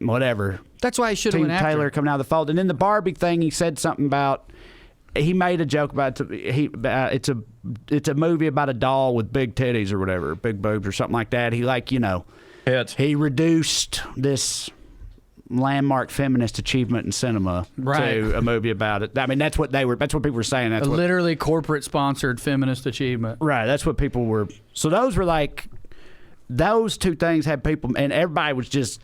Speaker 1: whatever.
Speaker 2: That's why he should have
Speaker 1: Team
Speaker 2: went after
Speaker 1: Taylor
Speaker 2: her.
Speaker 1: coming out of the fold. And then the Barbie thing, he said something about. He made a joke about it's a movie about a doll with big titties or whatever, big boobs or something like that. He he reduced this landmark feminist achievement in cinema to a movie about it. I mean, that's what people were saying. That's
Speaker 2: Literally corporate sponsored feminist achievement.
Speaker 1: Right. That's what people were. So those were like, those two things had people, and everybody was just,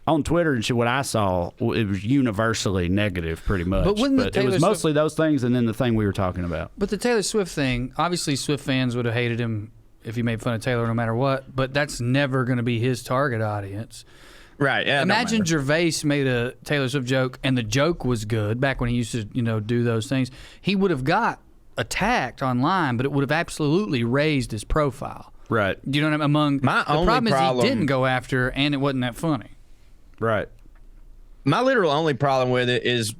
Speaker 1: on Twitter and shit, what I saw, it was universally negative pretty much.
Speaker 2: But
Speaker 1: it was mostly those things and then the thing we were talking about.
Speaker 2: But the Taylor Swift thing, obviously Swift fans would have hated him if he made fun of Taylor no matter what, but that's never going to be his target audience.
Speaker 3: Right. Yeah,
Speaker 2: Imagine Gervais made a Taylor Swift joke and the joke was good back when he used to, do those things. He would have got attacked online, but it would have absolutely raised his profile.
Speaker 1: Right.
Speaker 2: You know what I mean?
Speaker 3: The
Speaker 2: problem is he didn't go after her and it wasn't that funny.
Speaker 1: Right.
Speaker 3: My literal only problem with it is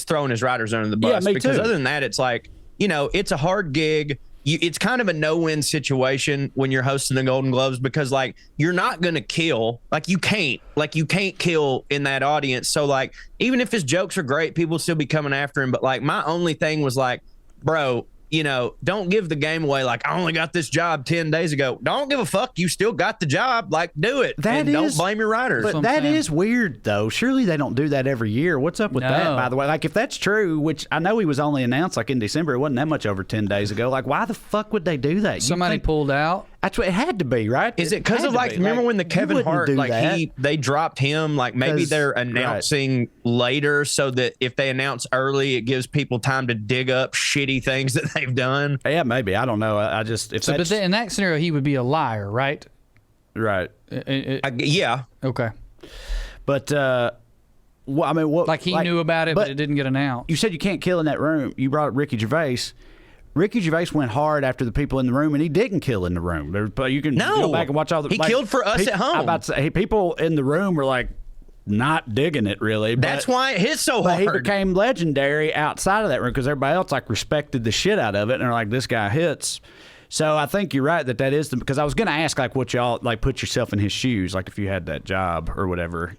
Speaker 3: throwing his riders under the bus.
Speaker 1: Yeah, me
Speaker 3: because
Speaker 1: too.
Speaker 3: Other than that, it's like, it's a hard gig. It's kind of a no-win situation when you're hosting the Golden Globes because, like, you're not going to kill. You can't kill in that audience. So, like, even if his jokes are great, people will still be coming after him. But, like, my only thing was, like, bro, don't give the game away. Like, I only got this job 10 days ago. Don't give a fuck. You still got the job. Like, do it. Don't blame your writers.
Speaker 1: But that is weird, though. Surely they don't do that every year. What's up with that, by the way? Like, if that's true, which I know he was only announced, like, in December. It wasn't that much over 10 days ago. Like, why the fuck would they do that?
Speaker 2: Somebody pulled out.
Speaker 1: That's what it had to be, right?
Speaker 3: Is it because of, like, remember when the Kevin Hart, like, they dropped him? Like, maybe they're announcing later so that if they announce early, it gives people time to dig up shitty things that they've done.
Speaker 1: Yeah, maybe. I don't know. I just, if
Speaker 2: But in that scenario, he would be a liar, right?
Speaker 1: Right.
Speaker 3: Yeah.
Speaker 2: Okay.
Speaker 1: But, I mean, what?
Speaker 2: Like, he knew about it, but it didn't get announced.
Speaker 1: You said you can't kill in that room. You brought up Ricky Gervais. Ricky Gervais went hard after the people in the room, and he didn't kill in the room. You can go back and watch all the.
Speaker 3: He killed for us at home.
Speaker 1: I'm about to say, people in the room were like not digging it really.
Speaker 3: That's why it hit so hard.
Speaker 1: But he became legendary outside of that room because everybody else like respected the shit out of it, and they're like, this guy hits. So I think you're right that is because I was going to ask like what y'all like put yourself in his shoes, like if you had that job or whatever,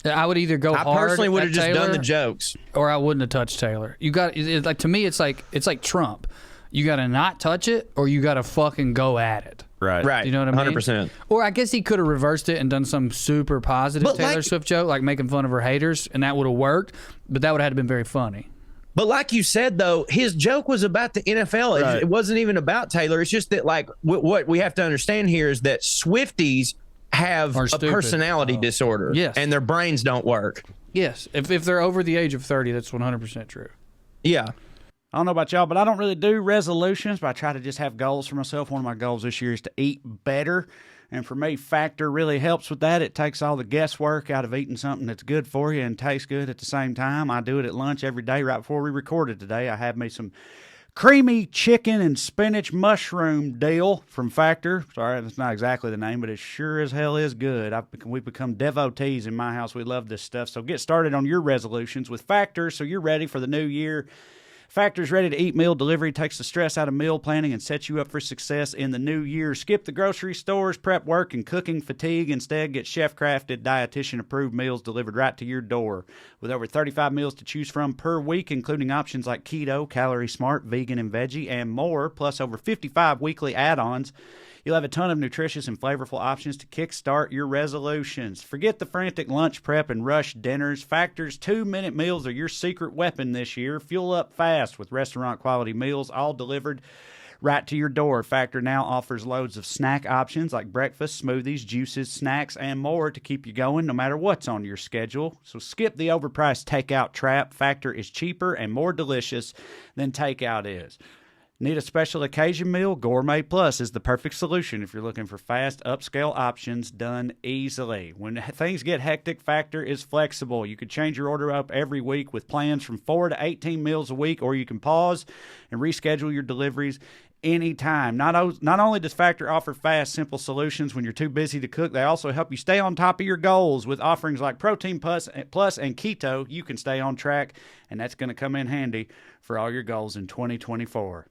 Speaker 2: I would either go hard.
Speaker 3: I personally would have just
Speaker 2: Taylor,
Speaker 3: done the jokes,
Speaker 2: or I wouldn't have touched Taylor. You got like to me, it's like Trump. You got to not touch it, or you got to fucking go at it.
Speaker 1: Right.
Speaker 2: You know what I mean?
Speaker 3: 100%.
Speaker 2: Or I guess he could have reversed it and done some super positive Taylor Swift joke, like making fun of her haters, and that would have worked. But that would have had to been very funny.
Speaker 3: But like you said, though, his joke was about the NFL.
Speaker 1: Right.
Speaker 3: It wasn't even about Taylor. It's just that, like, what we have to understand here is that Swifties have a personality disorder.
Speaker 2: Yes.
Speaker 3: And their brains don't work.
Speaker 2: Yes. If they're over the age of 30, that's 100% true.
Speaker 3: Yeah.
Speaker 1: I don't know about y'all, but I don't really do resolutions, but I try to just have goals for myself. One of my goals this year is to eat better. And for me, Factor really helps with that. It takes all the guesswork out of eating something that's good for you and tastes good at the same time. I do it at lunch every day right before we recorded today. I have me some creamy chicken and spinach mushroom deal from Factor. Sorry, that's not exactly the name, but it sure as hell is good. We've become devotees in my house. We love this stuff. So get started on your resolutions with Factor so you're ready for the new year. Factor's ready-to-eat meal delivery takes the stress out of meal planning and sets you up for success in the new year. Skip the grocery stores, prep work, and cooking fatigue. Instead, get chef-crafted, dietitian-approved meals delivered right to your door. With over 35 meals to choose from per week, including options like keto, calorie smart, vegan, and veggie, and more, plus over 55 weekly add-ons, you'll have a ton of nutritious and flavorful options to kickstart your resolutions. Forget the frantic lunch prep and rush dinners. Factor's 2-minute meals are your secret weapon this year. Fuel up fast with restaurant-quality meals, all delivered right to your door. Factor now offers loads of snack options like breakfast, smoothies, juices, snacks, and more to keep you going no matter what's on your schedule. So skip the overpriced takeout trap. Factor is cheaper and more delicious than takeout is. Need a special occasion meal? Gourmet Plus is the perfect solution if you're looking for fast, upscale options done easily. When things get hectic, Factor is flexible. You can change your order up every week with plans from 4 to 18 meals a week, or you can pause and reschedule your deliveries anytime. Not only does Factor offer fast, simple solutions when you're too busy to cook, they also help you stay on top of your goals. With offerings like Protein Plus and Keto, you can stay on track, and that's going to come in handy for all your goals in 2024.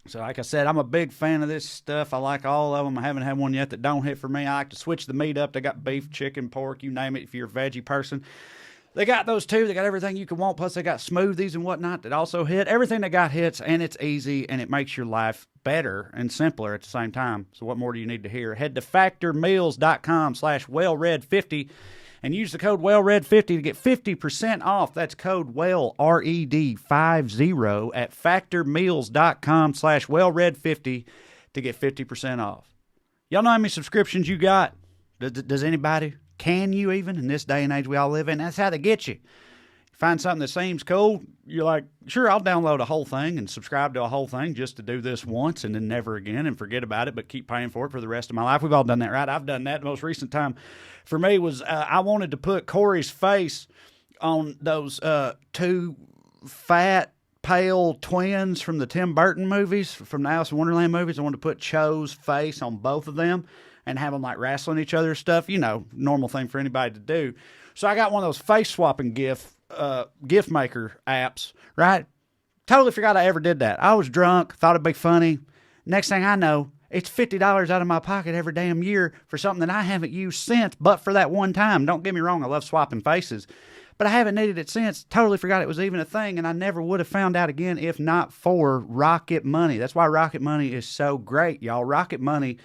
Speaker 1: So like I said, I'm a big fan of this stuff. I like all of them. I haven't had one yet that don't hit for me. I like to switch the meat up. They got beef, chicken, pork, you name it if you're a veggie person. They got those too. They got everything you can want. Plus they got smoothies and whatnot that also hit. Everything they got hits, and it's easy, and it makes your life better and simpler at the same time. So what more do you need to hear? Head to factormeals.com/WellRED50 and use the code WellRED50 to get 50% off. That's code WellRED50 at factormeals.com/WellRED50 to get 50% off. Y'all know how many subscriptions you got? Does anybody? Can you even? In this day and age we all live in, that's how they get you. Find something that seems cool, you're like, sure, I'll download a whole thing and subscribe to a whole thing just to do this once and then never again and forget about it, but keep paying for it for the rest of my life. We've all done that, right? I've done that. The most recent time for me was I wanted to put Corey's face on those two fat, pale twins from the Tim Burton movies, from the Alice in Wonderland movies. I wanted to put Cho's face on both of them and have them like wrestling each other and stuff. You know, normal thing for anybody to do. So I got one of those face swapping gift maker apps, right? Totally forgot I ever did that. I was drunk, thought it'd be funny. Next thing I know, it's $50 out of my pocket every damn year for something that I haven't used since, but for that one time. Don't get me wrong, I love swapping faces, but I haven't needed it since. Totally forgot it was even a thing, and I never would have found out again if not for Rocket Money. That's why Rocket Money is so great, y'all. Rocket Money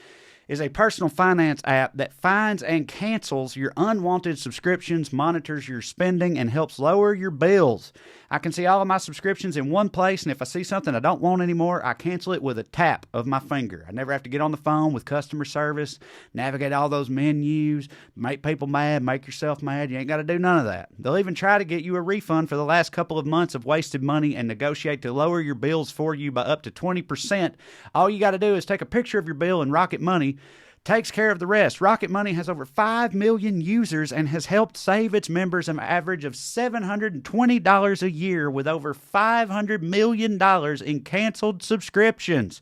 Speaker 1: is a personal finance app that finds and cancels your unwanted subscriptions, monitors your spending, and helps lower your bills. I can see all of my subscriptions in one place, and if I see something I don't want anymore, I cancel it with a tap of my finger. I never have to get on the phone with customer service, navigate all those menus, make people mad, make yourself mad. You ain't got to do none of that. They'll even try to get you a refund for the last couple of months of wasted money and negotiate to lower your bills for you by up to 20%. All you got to do is take a picture of your bill, and Rocket Money takes care of the rest. Rocket Money has over 5 million users and has helped save its members an average of $720 a year with over $500 million in canceled subscriptions.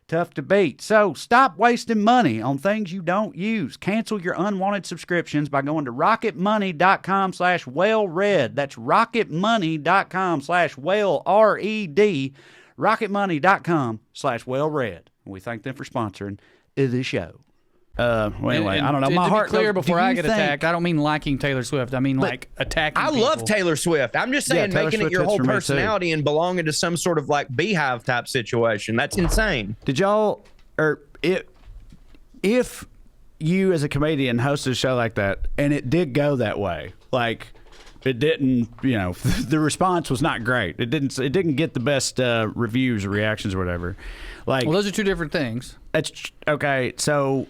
Speaker 1: Tough to beat. So stop wasting money on things you don't use. Cancel your unwanted subscriptions by going to rocketmoney.com/WellRED. That's rocketmoney.com/WellRED. rocketmoney.com/WellRED. We thank them for sponsoring the show. Well, anyway, I don't know.
Speaker 2: My heart. Clear before I get attacked. I don't mean liking Taylor Swift. I mean like attacking.
Speaker 3: I
Speaker 2: people.
Speaker 3: love Taylor Swift. I'm just saying, making it your whole personality and belonging to some sort of like beehive type situation. That's insane.
Speaker 1: Did y'all, or if you as a comedian hosted a show like that and it did go that way, like it didn't, you know, the response was not great. It didn't get the best reviews or reactions or whatever. Like,
Speaker 2: well, those are two different things.
Speaker 1: That's okay. So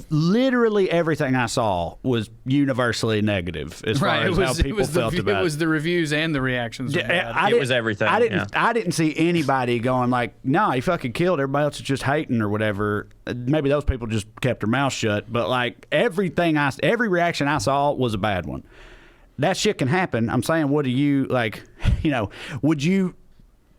Speaker 1: literally everything I saw was universally negative as far as how people felt about it.
Speaker 2: It was the reviews and the reactions.
Speaker 3: It was everything.
Speaker 1: I didn't see anybody going like, "No, he fucking killed." Everybody else is just hating or whatever. Maybe those people just kept their mouth shut. But like every reaction I saw was a bad one. That shit can happen. I'm saying, what do you like? would you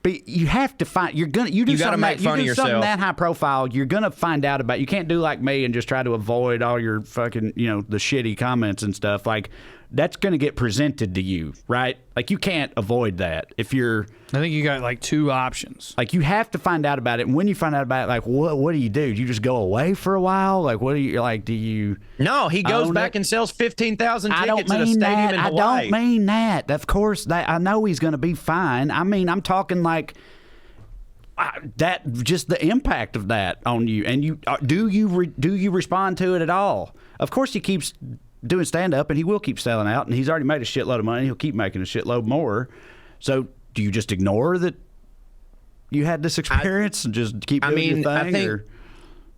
Speaker 1: be? You have to find. You do
Speaker 3: You gotta
Speaker 1: something
Speaker 3: make fun of
Speaker 1: you do something
Speaker 3: yourself.
Speaker 1: that high profile. You're gonna find out about. You can't do like me and just try to avoid all your fucking the shitty comments and stuff. Like that's gonna get presented to you, right? Like you can't avoid that if you're.
Speaker 2: I think you got like two options.
Speaker 1: Like you have to find out about it, and when you find out about it, like what do you do? Do you just go away for a while? Like what do you like? Do you?
Speaker 3: No, he goes
Speaker 1: own
Speaker 3: back
Speaker 1: it?
Speaker 3: and sells 15,000
Speaker 1: I
Speaker 3: tickets
Speaker 1: don't
Speaker 3: at a
Speaker 1: mean
Speaker 3: stadium
Speaker 1: that.
Speaker 3: in
Speaker 1: I
Speaker 3: Hawaii.
Speaker 1: don't mean that. Of course, I know he's going to be fine. I mean, I'm talking like that. Just the impact of that on you, and do you respond to it at all? Of course, he keeps doing stand up, and he will keep selling out, and he's already made a shitload of money. He'll keep making a shitload more. So, do you just ignore that you had this experience and just keep doing your thing?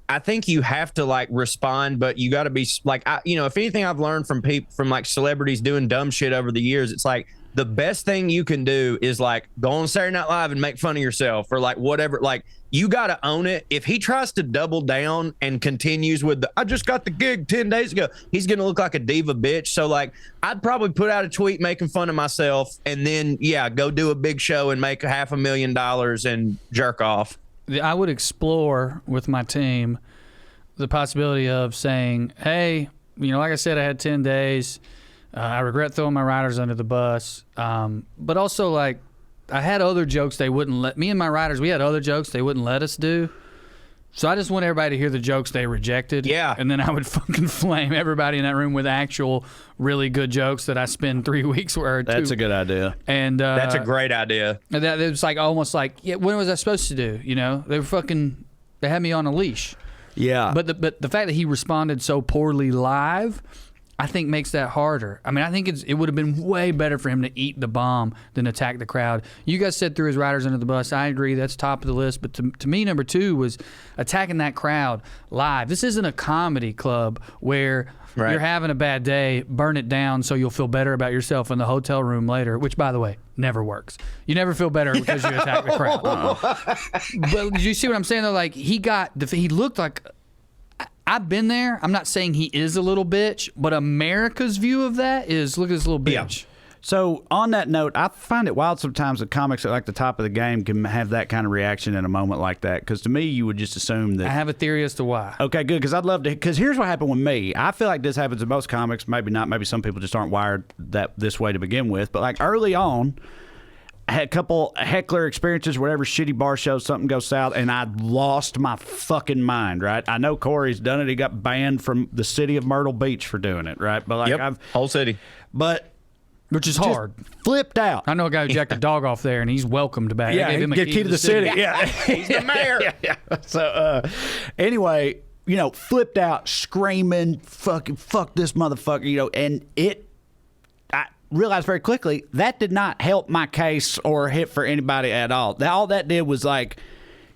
Speaker 3: I think you have to like respond, but you got to be like, if anything I've learned from like celebrities doing dumb shit over the years, it's like the best thing you can do is like go on Saturday Night Live and make fun of yourself or like whatever. Like you got to own it. If he tries to double down and continues with I just got the gig 10 days ago, he's going to look like a diva bitch. So like I'd probably put out a tweet making fun of myself and then, go do a big show and make $500,000 and jerk off.
Speaker 2: I would explore with my team the possibility of saying, hey, like I said, I had 10 days. I regret throwing my riders under the bus. But also, like, I had other jokes they wouldn't let me and my riders, we had other jokes they wouldn't let us do. So I just want everybody to hear the jokes they rejected.
Speaker 3: Yeah.
Speaker 2: And then I would fucking flame everybody in that room with actual really good jokes that I spend 3 weeks or two.
Speaker 1: That's a good idea.
Speaker 2: And
Speaker 3: That's a great idea.
Speaker 2: and that it was like almost like, when was I supposed to do? They had me on a leash.
Speaker 1: Yeah.
Speaker 2: But the fact that he responded so poorly live, I think makes that harder. I mean, I think it would have been way better for him to eat the bomb than attack the crowd. You guys said threw his riders under the bus. I agree. That's top of the list. But to me, number two was attacking that crowd live. This isn't a comedy club where you're having a bad day, burn it down so you'll feel better about yourself in the hotel room later, which, by the way, never works. You never feel better because you attack the crowd. But did you see what I'm saying, though? Like, he looked like... I've been there. I'm not saying he is a little bitch, but America's view of that is, look at this little bitch.
Speaker 1: Yeah. So on that note, I find it wild sometimes that comics at like the top of the game can have that kind of reaction in a moment like that. Because to me, you would just assume that.
Speaker 2: I have a theory as to why.
Speaker 1: Okay, good. Because I'd love to. Because here's what happened with me. I feel like this happens to most comics. Maybe not. Maybe some people just aren't wired this way to begin with. But like early on, I had a couple heckler experiences, whatever, shitty bar shows, something goes south, and I lost my fucking mind, right? I know Corey's done it. He got banned from the city of Myrtle Beach for doing it, right? But like
Speaker 3: whole city.
Speaker 1: But
Speaker 2: which is hard.
Speaker 1: Flipped out.
Speaker 2: I know a guy who jacked a dog off there, and he's welcomed back.
Speaker 1: Yeah,
Speaker 2: they gave him a
Speaker 1: get key to the city. Yeah,
Speaker 3: he's the mayor.
Speaker 1: Yeah. So anyway, flipped out, screaming, fuck this motherfucker, and I realized very quickly that did not help my case or hit for anybody at all. All that did was like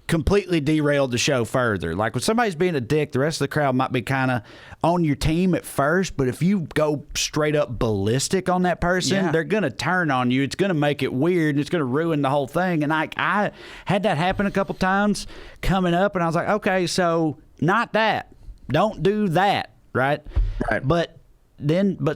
Speaker 1: completely derailed the show further. Like when somebody's being a dick, the rest of the crowd might be kind of on your team at first, but if you go straight up ballistic on that person, they're going to turn on you. It's going to make it weird and it's going to ruin the whole thing. And I had that happen a couple times coming up, and I was like, okay, so not that. Don't do that, right?
Speaker 3: Right.
Speaker 1: But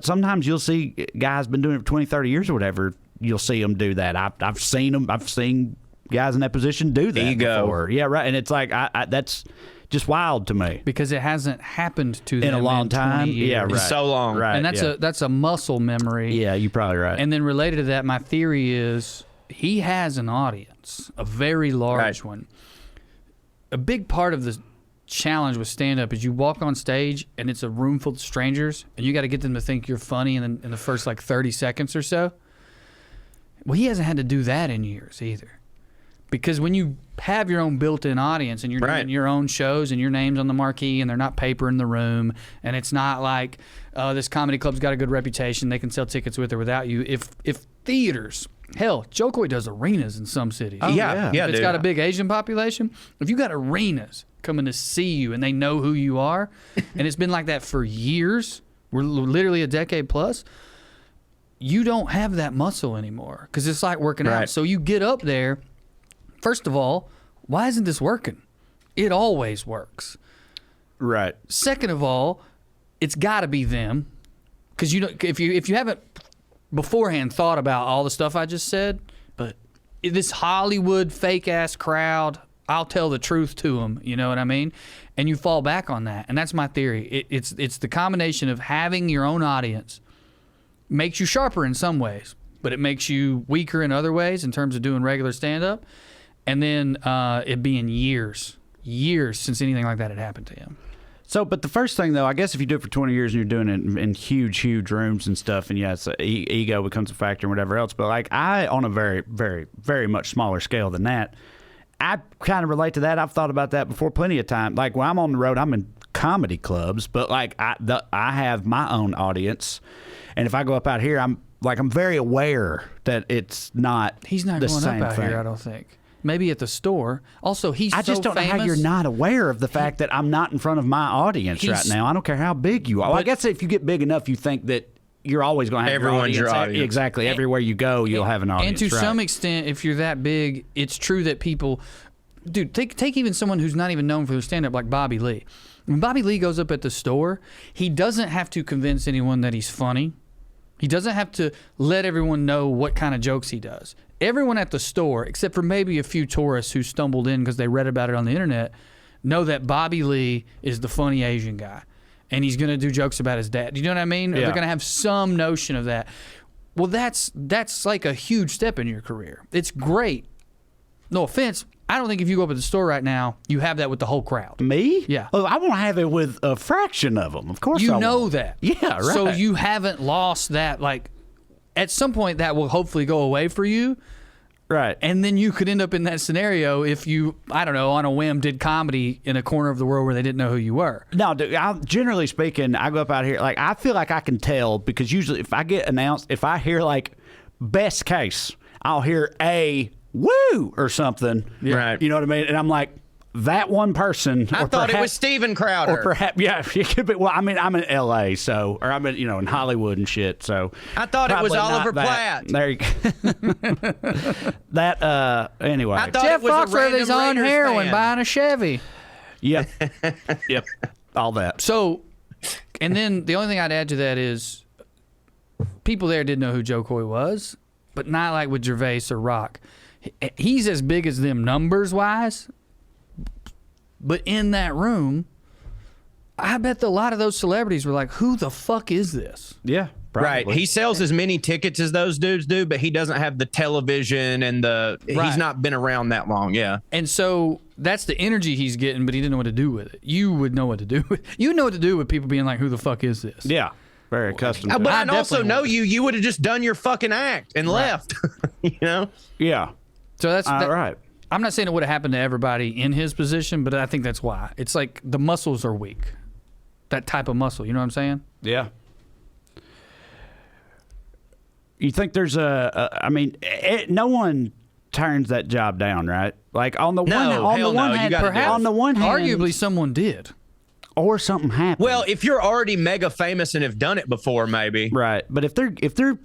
Speaker 1: sometimes you'll see guys been doing it for 20, 30 years or whatever. You'll see them do that. I've seen them. I've seen guys in that position do that before. Yeah, right. And it's like that's just wild to me
Speaker 2: because it hasn't happened to them
Speaker 1: in a long time.
Speaker 2: 20 years.
Speaker 1: Yeah, right.
Speaker 3: So long,
Speaker 1: right?
Speaker 2: And that's a muscle memory.
Speaker 1: Yeah, you're probably right.
Speaker 2: And then related to that, my theory is he has an audience, a very large one. A big part of the challenge with stand-up is you walk on stage and it's a room full of strangers and you got to get them to think you're funny in the first like 30 seconds or so. Well, he hasn't had to do that in years either, because when you have your own built-in audience and you're doing your own shows and your name's on the marquee and they're not paper in the room and it's not like this comedy club's got a good reputation, they can sell tickets with or without you. If theaters, hell, Joe Coy does arenas in some cities.
Speaker 3: Yeah,
Speaker 2: if it's got a big Asian population, if you got arenas coming to see you and they know who you are, and it's been like that for years, we're literally a decade plus, you don't have that muscle anymore because it's like working out. So you get up there, first of all, why isn't this working? It always works.
Speaker 1: Right.
Speaker 2: Second of all, it's got to be them, because if you haven't beforehand thought about all the stuff I just said, this Hollywood fake ass crowd, I'll tell the truth to them. You know what I mean? And you fall back on that. And that's my theory. It's the combination of having your own audience makes you sharper in some ways, but it makes you weaker in other ways in terms of doing regular stand-up. And then it being years since anything like that had happened to him.
Speaker 1: So, but the first thing, though, I guess if you do it for 20 years and you're doing it in huge rooms and stuff, and yes, ego becomes a factor and whatever else, but like I, on a very, very, very much smaller scale than that, I kind of relate to that. I've thought about that before plenty of time. Like when I'm on the road, I'm in comedy clubs, but like I have my own audience, and if I go up out here, I'm very aware that it's not.
Speaker 2: He's not
Speaker 1: the
Speaker 2: going
Speaker 1: same
Speaker 2: up out
Speaker 1: thing.
Speaker 2: here, I don't think. Maybe at the store. Also,
Speaker 1: I just don't know how you're not aware of the fact that I'm not in front of my audience right now. I don't care how big you are. Well, I guess if you get big enough, you think that you're always going to have
Speaker 3: everyone's your audience.
Speaker 1: Exactly. Everywhere you go, you'll have an audience.
Speaker 2: And to some extent, if you're that big, it's true that people... Dude, take even someone who's not even known for their stand-up like Bobby Lee. When Bobby Lee goes up at the store, he doesn't have to convince anyone that he's funny. He doesn't have to let everyone know what kind of jokes he does. Everyone at the store, except for maybe a few tourists who stumbled in because they read about it on the internet, know that Bobby Lee is the funny Asian guy. And he's going to do jokes about his dad. Do you know what I mean?
Speaker 1: Yeah.
Speaker 2: They're going to have some notion of that. Well, that's like a huge step in your career. It's great. No offense. I don't think if you go up at the store right now, you have that with the whole crowd.
Speaker 1: Me?
Speaker 2: Yeah.
Speaker 1: Oh, I want to have it with a fraction of them. Of course,
Speaker 2: You
Speaker 1: I
Speaker 2: know
Speaker 1: won't.
Speaker 2: that.
Speaker 1: Yeah, right.
Speaker 2: So you haven't lost that. Like, at some point, that will hopefully go away for you.
Speaker 1: Right.
Speaker 2: And then you could end up in that scenario if you, I don't know, on a whim did comedy in a corner of the world where they didn't know who you were.
Speaker 1: No, dude, generally speaking, I go up out here, like, I feel like I can tell because usually if I get announced, if I hear, like, best case, I'll hear a woo or something.
Speaker 3: Yeah. Right.
Speaker 1: You know what I mean? And I'm like, that one person.
Speaker 3: I thought it was Steven Crowder.
Speaker 1: Or perhaps, yeah, it could be. Well, I mean, I'm in L.A., so, or I'm in, in Hollywood and shit, so.
Speaker 3: I thought it was
Speaker 1: probably
Speaker 3: Oliver
Speaker 1: not that.
Speaker 3: Platt.
Speaker 1: There you go. Anyway.
Speaker 3: I thought
Speaker 2: Jeff
Speaker 3: it was a
Speaker 2: Foxworthy's
Speaker 3: random
Speaker 2: on
Speaker 3: Raiders
Speaker 2: heroin
Speaker 3: fan.
Speaker 2: buying a Chevy.
Speaker 1: Yep. Yep. All that.
Speaker 2: So, and then the only thing I'd add to that is people there didn't know who Joe Coy was, but not like with Gervais or Rock. He's as big as them numbers-wise, but in that room, I bet that a lot of those celebrities were like, who the fuck is this?
Speaker 1: Yeah. Probably.
Speaker 3: Right. He sells as many tickets as those dudes do, but he doesn't have the television and he's not been around that long. Yeah.
Speaker 2: And so that's the energy he's getting, but he didn't know what to do with it. You would know what to do with You know what to do with people being like, who the fuck is this?
Speaker 1: Yeah. Very accustomed to
Speaker 3: But
Speaker 1: it.
Speaker 3: I also know you would have just done your fucking act and left.
Speaker 1: Yeah.
Speaker 2: So that's
Speaker 1: right.
Speaker 2: I'm not saying it would have happened to everybody in his position, but I think that's why. It's like the muscles are weak. That type of muscle. You know what I'm saying?
Speaker 1: Yeah. You think there's no one turns that job down, right? Like on the one hand,
Speaker 2: Arguably someone did.
Speaker 1: Or something happened.
Speaker 3: Well, if you're already mega famous and have done it before, maybe.
Speaker 1: Right. But if they're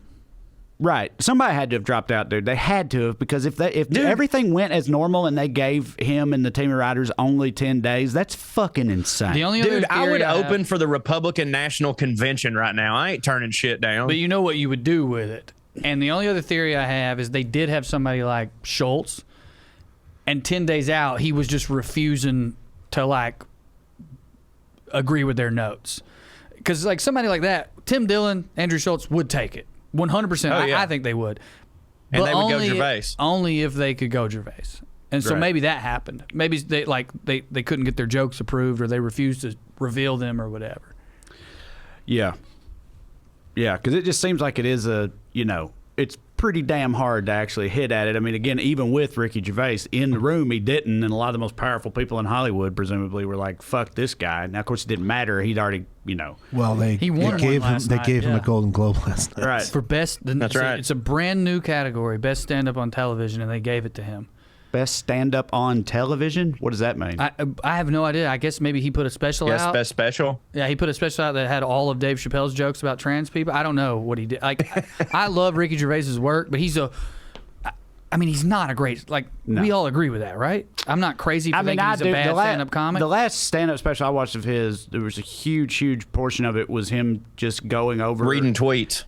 Speaker 1: right, somebody had to have dropped out, dude. They had to have, because if everything went as normal and they gave him and the team of writers only 10 days, that's fucking insane.
Speaker 2: The only other
Speaker 3: Dude, I
Speaker 2: theory
Speaker 3: would open for the Republican National Convention right now. I ain't turning shit down.
Speaker 2: But you know what you would do with it. And the only other theory I have is they did have somebody like Schultz, and 10 days out, he was just refusing to, like, agree with their notes. Because, like, somebody like that, Tim Dillon, Andrew Schultz would take it. 100%.
Speaker 3: Oh, yeah.
Speaker 2: I think they would.
Speaker 3: And
Speaker 2: but
Speaker 3: they would go
Speaker 2: only,
Speaker 3: Gervais.
Speaker 2: Only if they could go Gervais. And so
Speaker 1: Right.
Speaker 2: maybe that happened. Maybe they couldn't get their jokes approved, or they refused to reveal them or whatever.
Speaker 1: Yeah. Yeah, because it just seems like it is it's pretty damn hard to actually hit at it. I mean, again, even with Ricky Gervais in the room, he didn't, and a lot of the most powerful people in Hollywood presumably were like, fuck this guy. Now, of course, it didn't matter. He'd already,
Speaker 4: Well, they
Speaker 2: He won
Speaker 4: gave
Speaker 2: one
Speaker 4: him
Speaker 2: last
Speaker 4: they
Speaker 2: night,
Speaker 4: gave him
Speaker 2: yeah.
Speaker 4: a Golden Globe last night.
Speaker 1: Right.
Speaker 2: For best,
Speaker 3: That's right.
Speaker 2: It's a brand new category, best stand-up on television, and they gave it to him.
Speaker 1: Best stand-up on television? What does that mean?
Speaker 2: I have no idea. I guess maybe he put a special
Speaker 3: Yes,
Speaker 2: out.
Speaker 3: best special.
Speaker 2: Yeah, he put a special out that had all of Dave Chappelle's jokes about trans people. I don't know what he did. Like, I love Ricky Gervais's work, but he's not a great, we all agree with that, right? I'm not crazy for thinking he's a bad stand-up comic.
Speaker 1: The last stand-up special I watched of his, there was a huge portion of it was him just going over
Speaker 3: Reading tweets.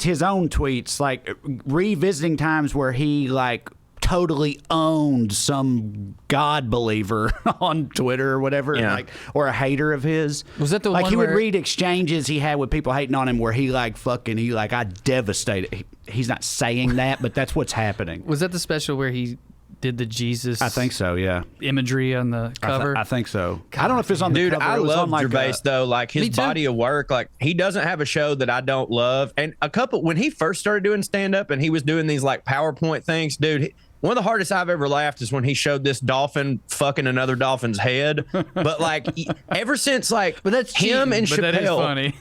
Speaker 1: his own tweets, like revisiting times where he like totally owned some God believer on Twitter or whatever,
Speaker 3: Yeah.
Speaker 1: like, or a hater of his.
Speaker 2: Was that the
Speaker 1: like
Speaker 2: one
Speaker 1: he would
Speaker 2: where-
Speaker 1: read exchanges he had with people hating on him where he like I devastated. He's not saying that, but that's what's happening.
Speaker 2: Was that the special where he did the Jesus?
Speaker 1: I think so. Yeah,
Speaker 2: Imagery on the cover.
Speaker 1: I think so. I don't know if it's on the
Speaker 3: Dude,
Speaker 1: cover.
Speaker 3: I
Speaker 1: It was
Speaker 3: love
Speaker 1: on, like,
Speaker 3: Gervais though. Like
Speaker 2: Me
Speaker 3: his
Speaker 2: too.
Speaker 3: body of work, like he doesn't have a show that I don't love. And when he first started doing stand up and he was doing these like PowerPoint things, dude. One of the hardest I've ever laughed is when he showed this dolphin fucking another dolphin's head. But like ever since like
Speaker 2: but that's
Speaker 3: him
Speaker 2: cheating,
Speaker 3: and
Speaker 2: but that is
Speaker 3: Chappelle,
Speaker 2: funny.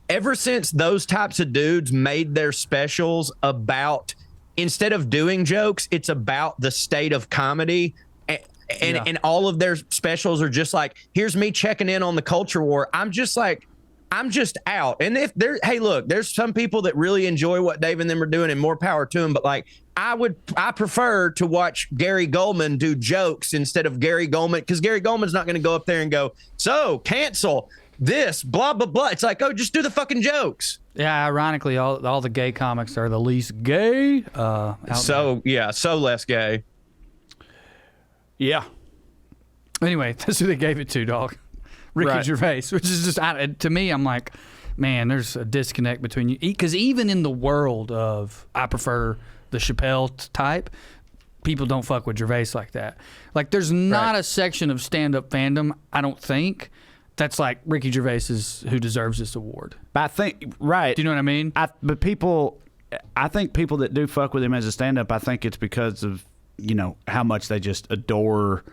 Speaker 3: ever since those types of dudes made their specials about, instead of doing jokes, it's about the state of comedy. And all of their specials are just like, here's me checking in on the culture war. I'm just out. And if there, hey, look, there's some people that really enjoy what Dave and them are doing, and more power to them. But like, I prefer to watch Gary Goldman do jokes instead of Gary Goldman, because Gary Goldman's not going to go up there and go, so cancel this, blah, blah, blah. It's like, oh, just do the fucking jokes.
Speaker 2: Yeah, ironically, all the gay comics are the least gay.
Speaker 3: So less gay.
Speaker 1: Yeah.
Speaker 2: Anyway, that's who they gave it to, dog. Ricky
Speaker 1: Right.
Speaker 2: Gervais, which is just, to me, I'm like, man, there's a disconnect between you. Because even in the world of, I prefer the Chappelle type, people don't fuck with Gervais like that. Like, there's not a section of stand-up fandom, I don't think, that's like Ricky Gervais is who deserves this award.
Speaker 1: But I think, right.
Speaker 2: Do you know what I mean?
Speaker 1: I think people that do fuck with him as a stand-up, I think it's because of, how much they just adore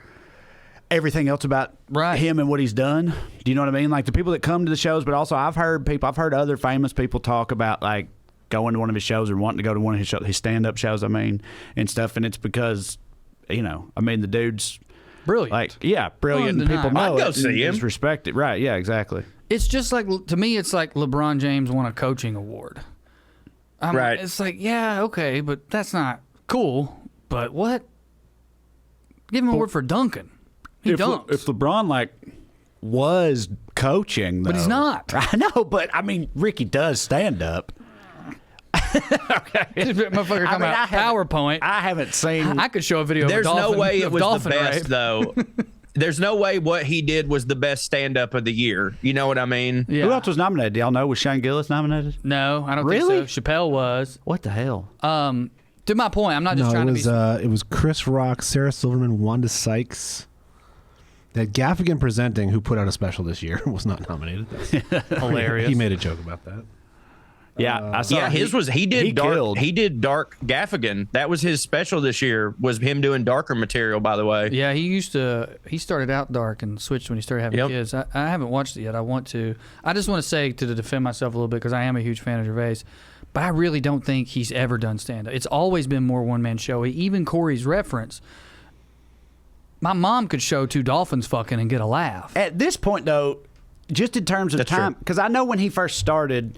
Speaker 1: everything else about him and what he's done. Do you know what I mean? Like the people that come to the shows, but also I've heard other famous people talk about like going to one of his shows or wanting to go to one of his stand-up shows, and stuff. And it's because, the dude's
Speaker 2: Brilliant.
Speaker 1: like, yeah, brilliant. And people
Speaker 2: Undeniable.
Speaker 1: know
Speaker 3: I'd go
Speaker 1: it
Speaker 3: see
Speaker 1: and
Speaker 3: him.
Speaker 1: just respect it. Right. Yeah, exactly.
Speaker 2: It's just like, to me, it's like LeBron James won a coaching award.
Speaker 3: Right.
Speaker 2: It's like, yeah, okay, but that's not cool. But what? Give him an award for dunking. He dunks.
Speaker 1: If LeBron was coaching, though,
Speaker 2: But he's not.
Speaker 1: I know, but Ricky does stand up. Okay,
Speaker 2: Motherfucker talking about PowerPoint.
Speaker 1: I haven't seen.
Speaker 2: I could show a video
Speaker 3: There's
Speaker 2: of dolphin,
Speaker 3: no way it
Speaker 2: of
Speaker 3: was the
Speaker 2: dolphin
Speaker 3: best,
Speaker 2: rape.
Speaker 3: though. There's no way what he did was the best stand-up of the year. You know what I mean?
Speaker 2: Yeah.
Speaker 1: Who else was nominated? Do y'all know? Was Shane Gillis nominated?
Speaker 2: No, I don't
Speaker 1: Really?
Speaker 2: think so. Chappelle was.
Speaker 1: What the hell?
Speaker 2: To my point, I'm not just
Speaker 4: No,
Speaker 2: trying
Speaker 4: it
Speaker 2: to
Speaker 4: was
Speaker 2: be.
Speaker 4: it was Chris Rock, Sarah Silverman, Wanda Sykes. That Gaffigan presenting, who put out a special this year, was not nominated.
Speaker 2: Hilarious.
Speaker 4: He made a joke about that.
Speaker 1: Yeah, I saw.
Speaker 3: Yeah, his was he did dark.
Speaker 1: killed.
Speaker 3: He did Dark Gaffigan. That was his special this year. Was him doing darker material, by the way.
Speaker 2: Yeah, he started out dark and switched when he started having
Speaker 3: Yep.
Speaker 2: kids. I haven't watched it yet. I want to. I just want to say, to defend myself a little bit, because I am a huge fan of Gervais, but I really don't think he's ever done stand-up. It's always been more one-man showy. Even Corey's reference, my mom could show two dolphins fucking and get a laugh.
Speaker 1: At this point, though, just in terms of
Speaker 3: That's
Speaker 1: time,
Speaker 3: true.
Speaker 1: because I know when he first started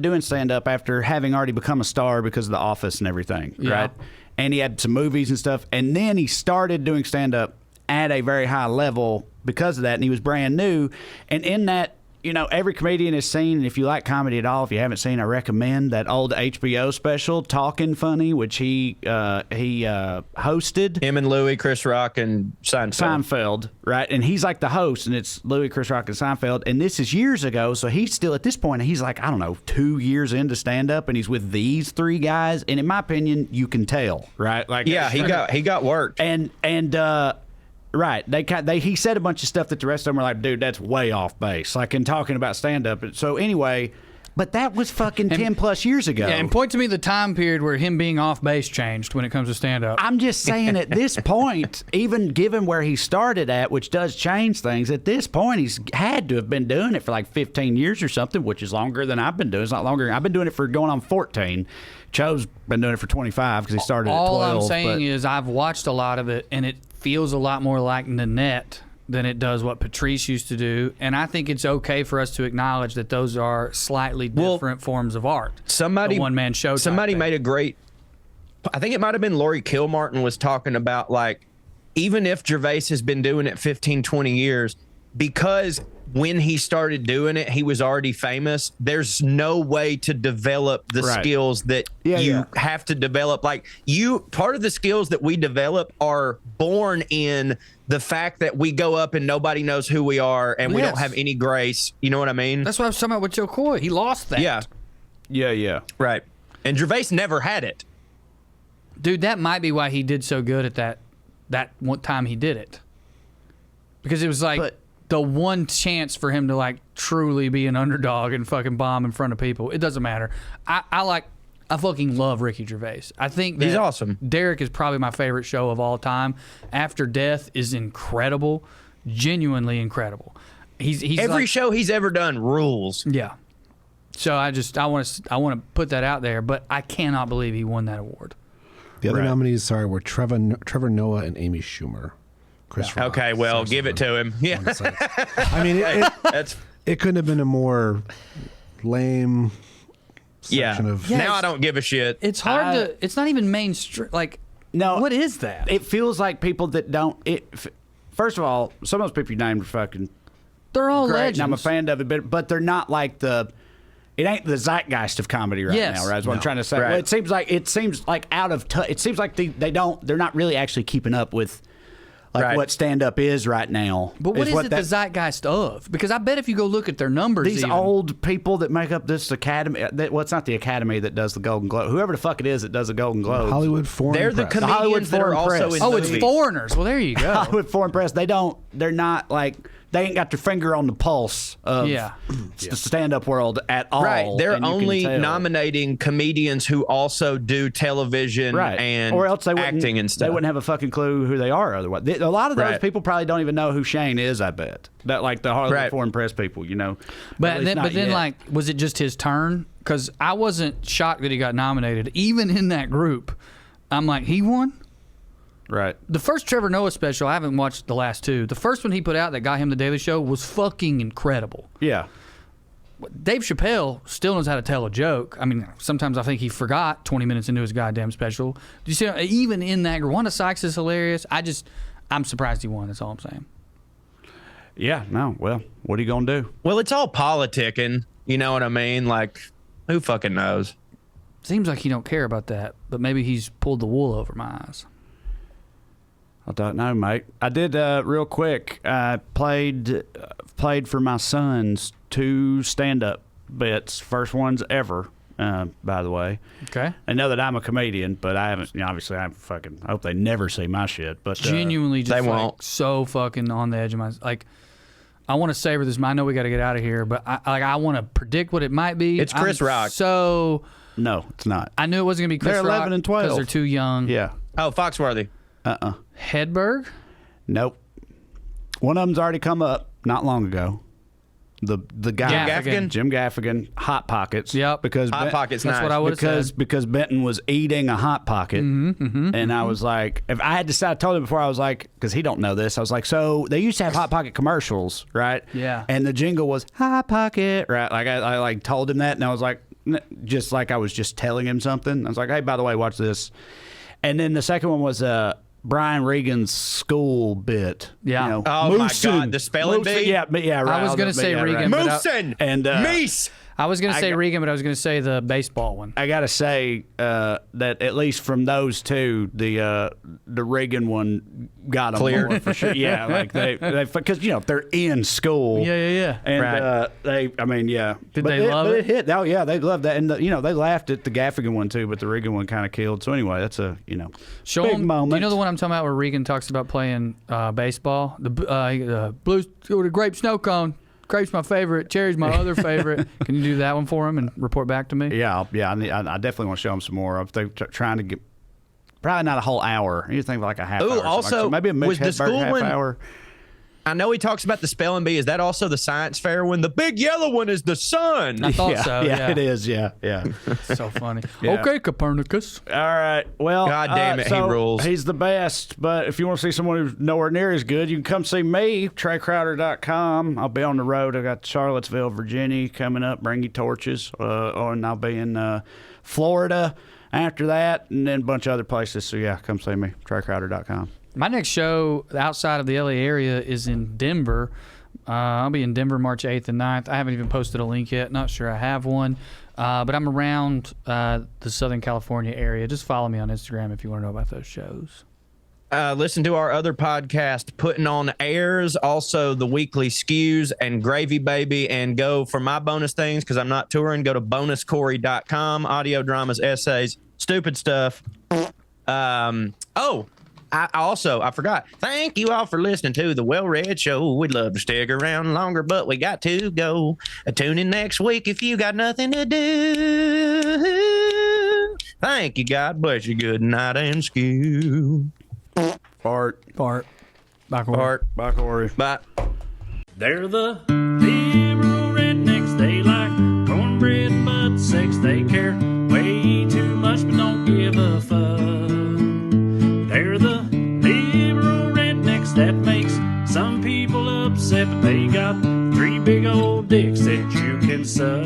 Speaker 1: doing stand-up after having already become a star because of The Office and everything,
Speaker 2: Yeah.
Speaker 1: right? And he had some movies and stuff, and then he started doing stand-up at a very high level because of that, and he was brand new. And in that, every comedian has seen, and if you like comedy at all, if you haven't seen, I recommend that old HBO special, Talking Funny, which he hosted.
Speaker 3: Him and Louis, Chris Rock, and
Speaker 1: Seinfeld, right? And he's like the host, and it's Louis, Chris Rock, and Seinfeld. And this is years ago, so he's still at this point. He's like, I don't know, 2 years into stand up, and he's with these three guys. And in my opinion, you can tell, right? Like,
Speaker 3: Yeah, he got worked.
Speaker 1: and right, he said a bunch of stuff that the rest of them were like, dude, that's way off base. Like in talking about stand up. So anyway. But that was fucking 10 plus years ago.
Speaker 2: Yeah, and point to me the time period where him being off base changed when it comes to stand-up.
Speaker 1: I'm just saying at this point, even given where he started at, which does change things, at this point he's had to have been doing it for like 15 years or something, which is longer than I've been doing. It's not longer. I've been doing it for going on 14. Cho's been doing it for 25 because he started at 12.
Speaker 2: All I'm saying is I've watched a lot of it, and it feels a lot more like Nanette than it does what Patrice used to do. And I think it's okay for us to acknowledge that those are slightly different forms of art.
Speaker 3: Somebody,
Speaker 2: the one-man show.
Speaker 3: Somebody made a great. I think it might have been Lori Kilmartin was talking about, like, even if Gervais has been doing it 15, 20 years, because when he started doing it, he was already famous. There's no way to develop the skills that you have to develop. Like part of the skills that we develop are born in the fact that we go up and nobody knows who we are and we don't have any grace. You know what I mean?
Speaker 2: That's what I was talking about with Joe Coy. He lost that.
Speaker 3: Yeah. Right. And Gervais never had it.
Speaker 2: Dude, that might be why he did so good at that one time he did it. Because it was like the one chance for him to like truly be an underdog and fucking bomb in front of people. It doesn't matter. I fucking love Ricky Gervais. I think that
Speaker 3: he's awesome.
Speaker 2: Derek is probably my favorite show of all time. After Death is incredible, genuinely incredible. He's
Speaker 3: every show he's ever done rules.
Speaker 2: Yeah. So I want to put that out there, but I cannot believe he won that award.
Speaker 4: The other nominees, were Trevor Noah and Amy Schumer. Chris Rock.
Speaker 3: Okay, well, give it to him. Yeah.
Speaker 4: I mean, it couldn't have been a more lame section of...
Speaker 3: Now I don't give a shit.
Speaker 2: It's hard to... It's not even mainstream. Like,
Speaker 1: no,
Speaker 2: what is that?
Speaker 1: It feels like people that don't... First of all, some of those people you named are fucking...
Speaker 2: They're all
Speaker 1: great,
Speaker 2: legends.
Speaker 1: and I'm a fan of it, but they're not like the... It ain't the zeitgeist of comedy right now, right? That's what I'm trying to say.
Speaker 3: Right.
Speaker 1: Well, it seems like out of touch. It seems like they're not really actually keeping up with what stand up is right now.
Speaker 2: But what is it the zeitgeist of? Because I bet if you go look at their numbers,
Speaker 1: these old people that make up this academy. It's not the academy that does the Golden Globe. Whoever the fuck it is that does the Golden Globe.
Speaker 4: Hollywood Foreign
Speaker 3: They're
Speaker 4: Press.
Speaker 3: the comedians that are also in
Speaker 2: it's foreigners. Well, there you go.
Speaker 1: Hollywood Foreign Press. They're not like. They ain't got their finger on the pulse of the stand-up world at all.
Speaker 3: Right. They're only nominating comedians who also do television and
Speaker 1: or else
Speaker 3: acting and stuff.
Speaker 1: They wouldn't have a fucking clue who they are otherwise. A lot of those people probably don't even know who Shane is, I bet. That like the Hollywood Foreign Press people, you know.
Speaker 2: But then like, was it just his turn? Because I wasn't shocked that he got nominated. Even in that group, I'm like, he won?
Speaker 1: Right.
Speaker 2: The first Trevor Noah special, I haven't watched the last two. The first one he put out that got him The Daily Show was fucking incredible.
Speaker 1: Yeah.
Speaker 2: Dave Chappelle still knows how to tell a joke. I mean, sometimes I think he forgot 20 minutes into his goddamn special. Do you see, even in that, Wanda Sykes is hilarious. I'm surprised he won. That's all I'm saying.
Speaker 1: Yeah, no. Well, what are you going to do?
Speaker 3: Well, it's all politicking. You know what I mean? Like, who fucking knows?
Speaker 2: Seems like he don't care about that, but maybe he's pulled the wool over my eyes.
Speaker 1: I don't know, mate. I did real quick. I played for my sons 2 stand-up bits, first ones ever. By the way,
Speaker 2: okay.
Speaker 1: I know that I'm a comedian, but I haven't. Obviously, I hope they never see my shit. But
Speaker 2: genuinely, just so fucking on the edge of my I want to savor this. I know we got to get out of here, but I want to predict what it might be.
Speaker 3: It's Chris Rock.
Speaker 1: No, it's not.
Speaker 2: I knew it wasn't gonna be Chris Rock.
Speaker 1: They're 11 and 12
Speaker 2: because they're too young.
Speaker 1: Yeah.
Speaker 3: Oh, Foxworthy.
Speaker 2: Hedberg?
Speaker 1: Nope. One of them's already come up not long ago. The guy, Jim Gaffigan, Hot Pockets.
Speaker 2: Yep.
Speaker 3: Because Hot Pockets.
Speaker 2: That's what I would have said.
Speaker 1: Because Benton was eating a Hot Pocket, and I was like, if I had to say, I told him before, I was like, because he don't know this, I was like, so they used to have Hot Pocket commercials, right?
Speaker 2: Yeah.
Speaker 1: And the jingle was Hot Pocket, right? Like I like told him that, and I was like, just like I was just telling him something. I was like, hey, by the way, watch this. And then the second one was Brian Regan's school bit.
Speaker 2: Yeah.
Speaker 3: You know, my God, the spelling bee?
Speaker 1: Yeah, right.
Speaker 2: I was going to say Regan.
Speaker 3: Right. Moosin!
Speaker 1: And
Speaker 3: Meese!
Speaker 2: I was going to say Regan, but I was going to say the baseball one.
Speaker 1: I got to say that at least from those two, the Regan one got them
Speaker 3: cleared
Speaker 1: more for sure. Yeah, like they because if they're in school.
Speaker 2: Yeah.
Speaker 1: And Did
Speaker 2: they love it?
Speaker 1: It hit. Oh yeah, they loved that, and they laughed at the Gaffigan one too, but the Regan one kind of killed. So anyway, that's a
Speaker 2: Show
Speaker 1: big
Speaker 2: them,
Speaker 1: moment.
Speaker 2: Do you know the one I'm talking about where Regan talks about playing baseball? The Blues with a grape snow cone. Grape's my favorite. Cherry's my other favorite. Can you do that one for him and report back to me?
Speaker 1: Yeah. I definitely want to show him some more. They're trying to get probably not a whole hour. You think like a half hour.
Speaker 3: Also,
Speaker 1: maybe a Mitch Hedberg half hour.
Speaker 3: I know he talks about the spelling bee. Is that also the science fair one? The big yellow one is the sun.
Speaker 2: I thought so.
Speaker 1: Yeah, it is. Yeah.
Speaker 2: So funny.
Speaker 1: Yeah.
Speaker 2: Okay, Copernicus.
Speaker 1: All right. Well,
Speaker 3: God damn it, he rules.
Speaker 1: He's the best. But if you want to see someone who's nowhere near as good, you can come see me, TreyCrowder.com. I'll be on the road. I got Charlottesville, Virginia coming up. Bring you torches. And I'll be in Florida after that, and then a bunch of other places. So yeah, come see me, TreyCrowder.com.
Speaker 2: My next show outside of the LA area is in Denver. I'll be in Denver March 8th and 9th. I haven't even posted a link yet. Not sure I have one. But I'm around the Southern California area. Just follow me on Instagram if you want to know about those shows.
Speaker 3: Listen to our other podcast, Putting on Airs, also the weekly Skews and Gravy Baby, and go for my bonus things because I'm not touring. Go to bonuscorey.com, audio dramas, essays, stupid stuff. I forgot. Thank you all for listening to the WellRED Show. We'd love to stick around longer, but we got to go. Tune in next week if you got nothing to do. Thank you. God bless you. Good night and skew.
Speaker 1: Fart.
Speaker 2: Bye, Corey.
Speaker 3: Fart.
Speaker 1: Bye, Corey.
Speaker 3: Bye.
Speaker 5: They're the liberal rednecks. They like cornbread, but sex they care way too much, but don't give a fuck. They're the liberal rednecks that makes some people upset, but they got 3 big old dicks that you can suck.